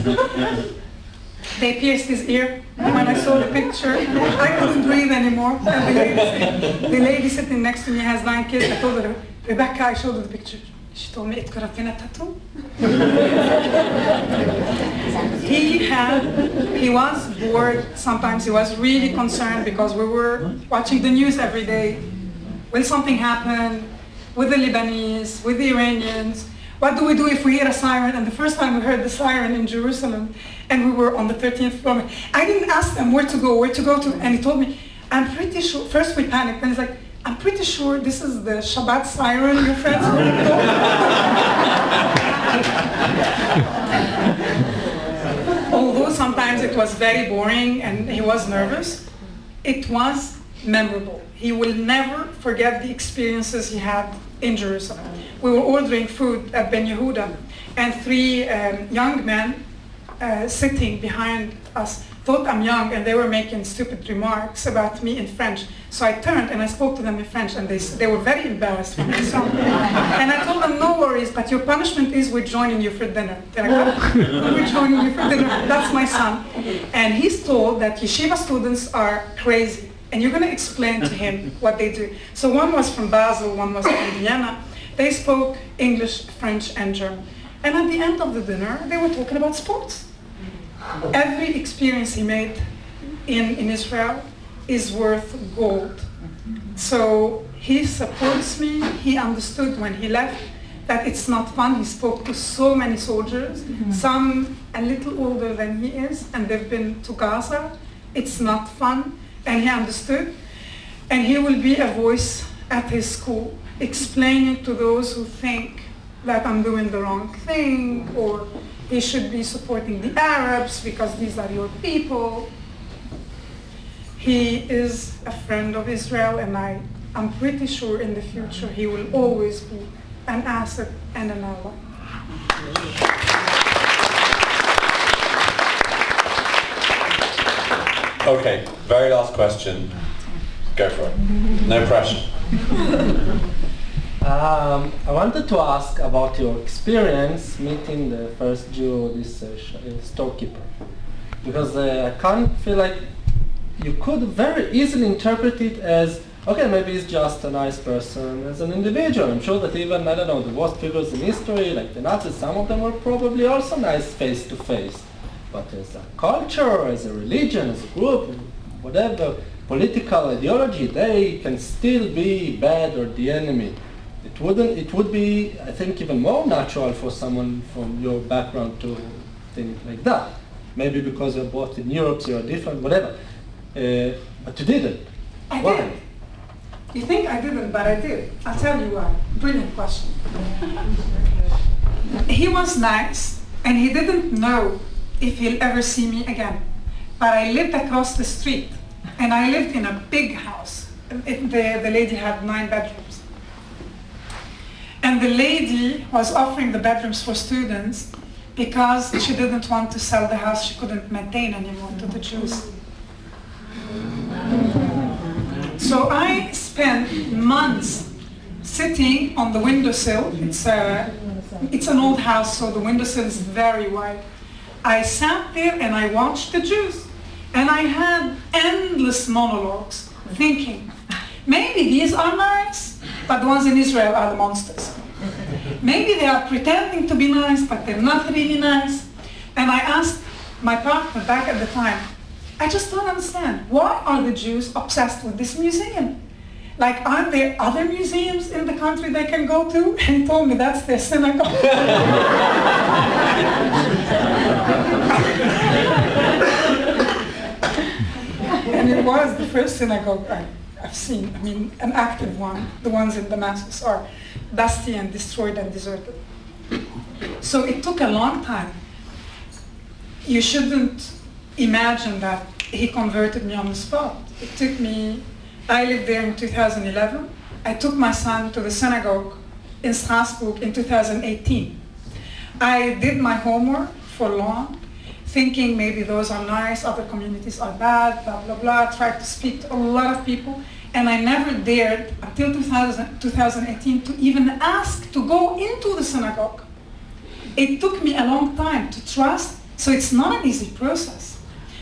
They pierced his ear. When I saw the picture, I couldn't breathe anymore. And the lady sitting next to me has 9 kids. I told her, Rebecca, I showed her the picture. She told me it could have been a tattoo. He was bored. Sometimes he was really concerned because we were watching the news every day. Will something happen with the Lebanese, with the Iranians? what do we do if we hear a siren? And the first time we heard the siren in Jerusalem, and we were on the 13th floor, I didn't ask them where to go to, and he told me, I'm pretty sure, first we panicked, and he's like, I'm pretty sure this is the Shabbat siren your friends are going to go. Although sometimes it was very boring and he was nervous, it was memorable. He will never forget the experiences he had in Jerusalem. We were ordering food at Ben Yehuda, and three young men sitting behind us thought I'm young, and they were making stupid remarks about me in French. So I turned and I spoke to them in French, and they were very embarrassed when they saw me. And I told them, no worries, but your punishment is we're joining you for dinner. They're like, oh, we're joining you for dinner. That's my son. And he's told that yeshiva students are crazy, and you're going to explain to him what they do. So one was from Basel, one was from Vienna. They spoke English, French, and German. And at the end of the dinner, they were talking about sports. Every experience he made in Israel is worth gold. So he supports me. He understood when he left that it's not fun. He spoke to so many soldiers, some a little older than he is, and they've been to Gaza. It's not fun, and he understood. And he will be a voice at his school, explaining to those who think that I'm doing the wrong thing, or he should be supporting the Arabs because these are your people. He is a friend of Israel, and I'm pretty sure in the future he will always be an asset and an ally. Okay, very last question. Go for it. No pressure. I wanted to ask about your experience meeting the first Jew, this storekeeper, because I kind of feel like you could very easily interpret it as, okay, maybe he's just a nice person as an individual. I'm sure that even, I don't know, the worst figures in history, like the Nazis, some of them were probably also nice face to face. But as a culture, as a religion, as a group, whatever political ideology, they can still be bad or the enemy. It would be, I think, even more natural for someone from your background to think like that. Maybe because you're both in Europe, so you're different, whatever. But you didn't. I Why? did. You think I didn't, but I did. I'll tell you why. Brilliant question. He was nice, and he didn't know if he'll ever see me again. But I lived across the street, and I lived in a big house. The lady had 9 bedrooms. And the lady was offering the bedrooms for students because she didn't want to sell the house she couldn't maintain anymore to the Jews. So I spent months sitting on the windowsill. It's an old house, so the windowsill is very wide. I sat there and I watched the Jews. And I had endless monologues, thinking, maybe these are nice, but the ones in Israel are the monsters. Maybe they are pretending to be nice, but they're not really nice. And I asked my partner back at the time, I just don't understand. Why are the Jews obsessed with this museum? Like, aren't there other museums in the country they can go to? And he told me that's their synagogue. And it was the first synagogue I've seen. I mean, an active one. The ones in Damascus are dusty and destroyed and deserted. So it took a long time. You shouldn't imagine that he converted me on the spot. It took me, I lived there in 2011. I took my son to the synagogue in Strasbourg in 2018. I did my homework for long, thinking maybe those are nice, other communities are bad, blah, blah, blah. I tried to speak to a lot of people, and I never dared until 2018 to even ask to go into the synagogue. It took me a long time to trust, so it's not an easy process.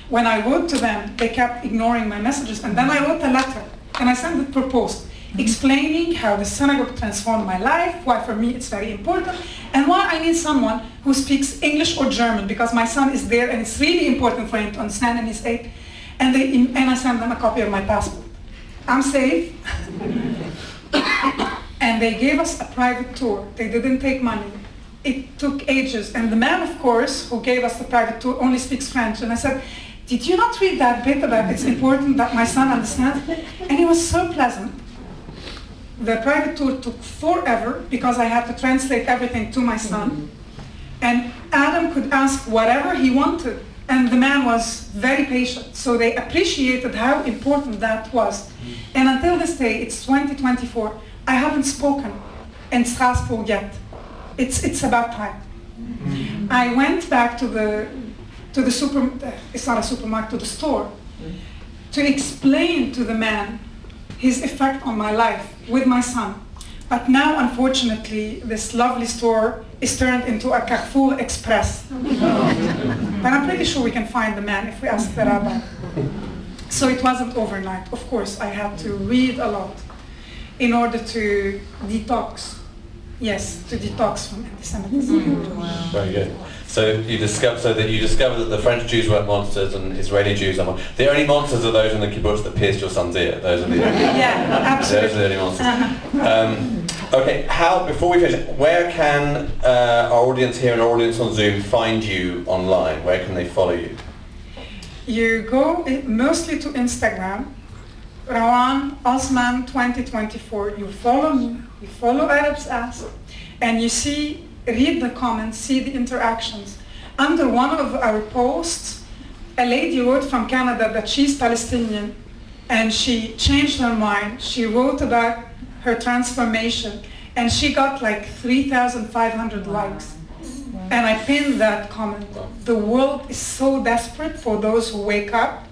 When I wrote to them, they kept ignoring my messages, and then I wrote a letter, and I sent it per post, explaining how the synagogue transformed my life, why for me it's very important, and why I need someone who speaks English or German, because my son is there and it's really important for him to understand, and he's 8. And I sent them a copy of my passport. I'm safe. And they gave us a private tour. They didn't take money. it took ages. And the man, of course, who gave us the private tour only speaks French. And I said, did you not read that bit about it's important that my son understands? And he was so pleasant. The private tour took forever because I had to translate everything to my son. And Adam could ask whatever he wanted. And the man was very patient. So they appreciated how important that was. And until this day, it's 2024, I haven't spoken in Strasbourg yet. It's about time. I went back to the it's not a supermarket, to the store, to explain to the man his effect on my life with my son. But now, unfortunately, this lovely store is turned into a Carrefour Express. But I'm pretty sure we can find the man if we ask the rabbi. So it wasn't overnight. Of course, I had to read a lot in order to detox. Yes, to detox from anti-Semitism. Very good. So you discovered that the French Jews weren't monsters and Israeli Jews are monsters. The only monsters are those in the kibbutz that pierced your son's ear. Those are the only. Yeah, absolutely. Those are the only monsters. Okay. Before we finish, where can our audience here and our audience on Zoom find you online? Where can they follow you? You go mostly to Instagram, Rawan Osman 2024. You follow me. You follow Arabs Ask, and you read the comments, see the interactions. Under one of our posts, a lady wrote from Canada that she's Palestinian, and she changed her mind. She wrote about her transformation, and she got like 3,500 likes. And I pinned that comment. The world is so desperate for those who wake up.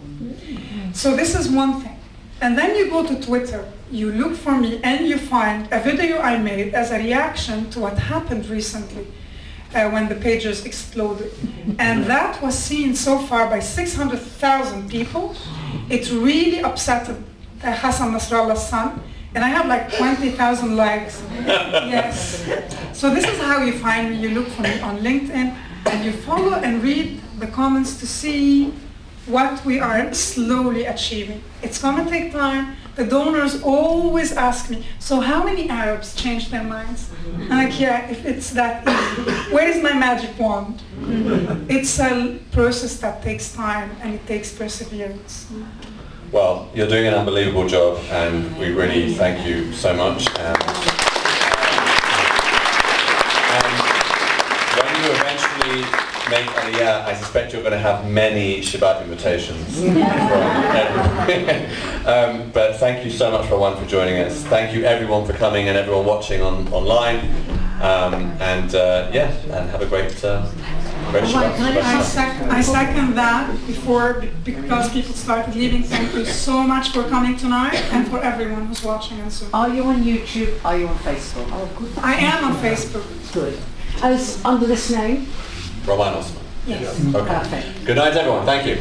So this is one thing. And then you go to Twitter, you look for me, and you find a video I made as a reaction to what happened recently when the pages exploded. And that was seen so far by 600,000 people. It really upset Hassan Nasrallah's son. And I have like 20,000 likes. Yes. So this is how you find me. You look for me on LinkedIn, and you follow and read the comments to see what we are slowly achieving. It's going to take time. The donors always ask me, so how many Arabs changed their minds? I'm like, yeah, if it's that easy. Where is my magic wand? It's a process that takes time, and it takes perseverance. Well, you're doing an unbelievable job, and we really thank you so much. And when you eventually make Aliyah, I suspect you're going to have many Shabbat invitations from everyone. But thank you so much, Rawan, for joining us. Thank you everyone for coming and everyone watching online. And have a great Shabbat. I second that because people started leaving. Thank you so much for coming tonight, and for everyone who's watching and so. Are you on YouTube? Are you on Facebook? Oh, good. I am on Facebook. Good. As under this name? Rawan Osman. Yes. Okay. Perfect. Good night, everyone. Thank you.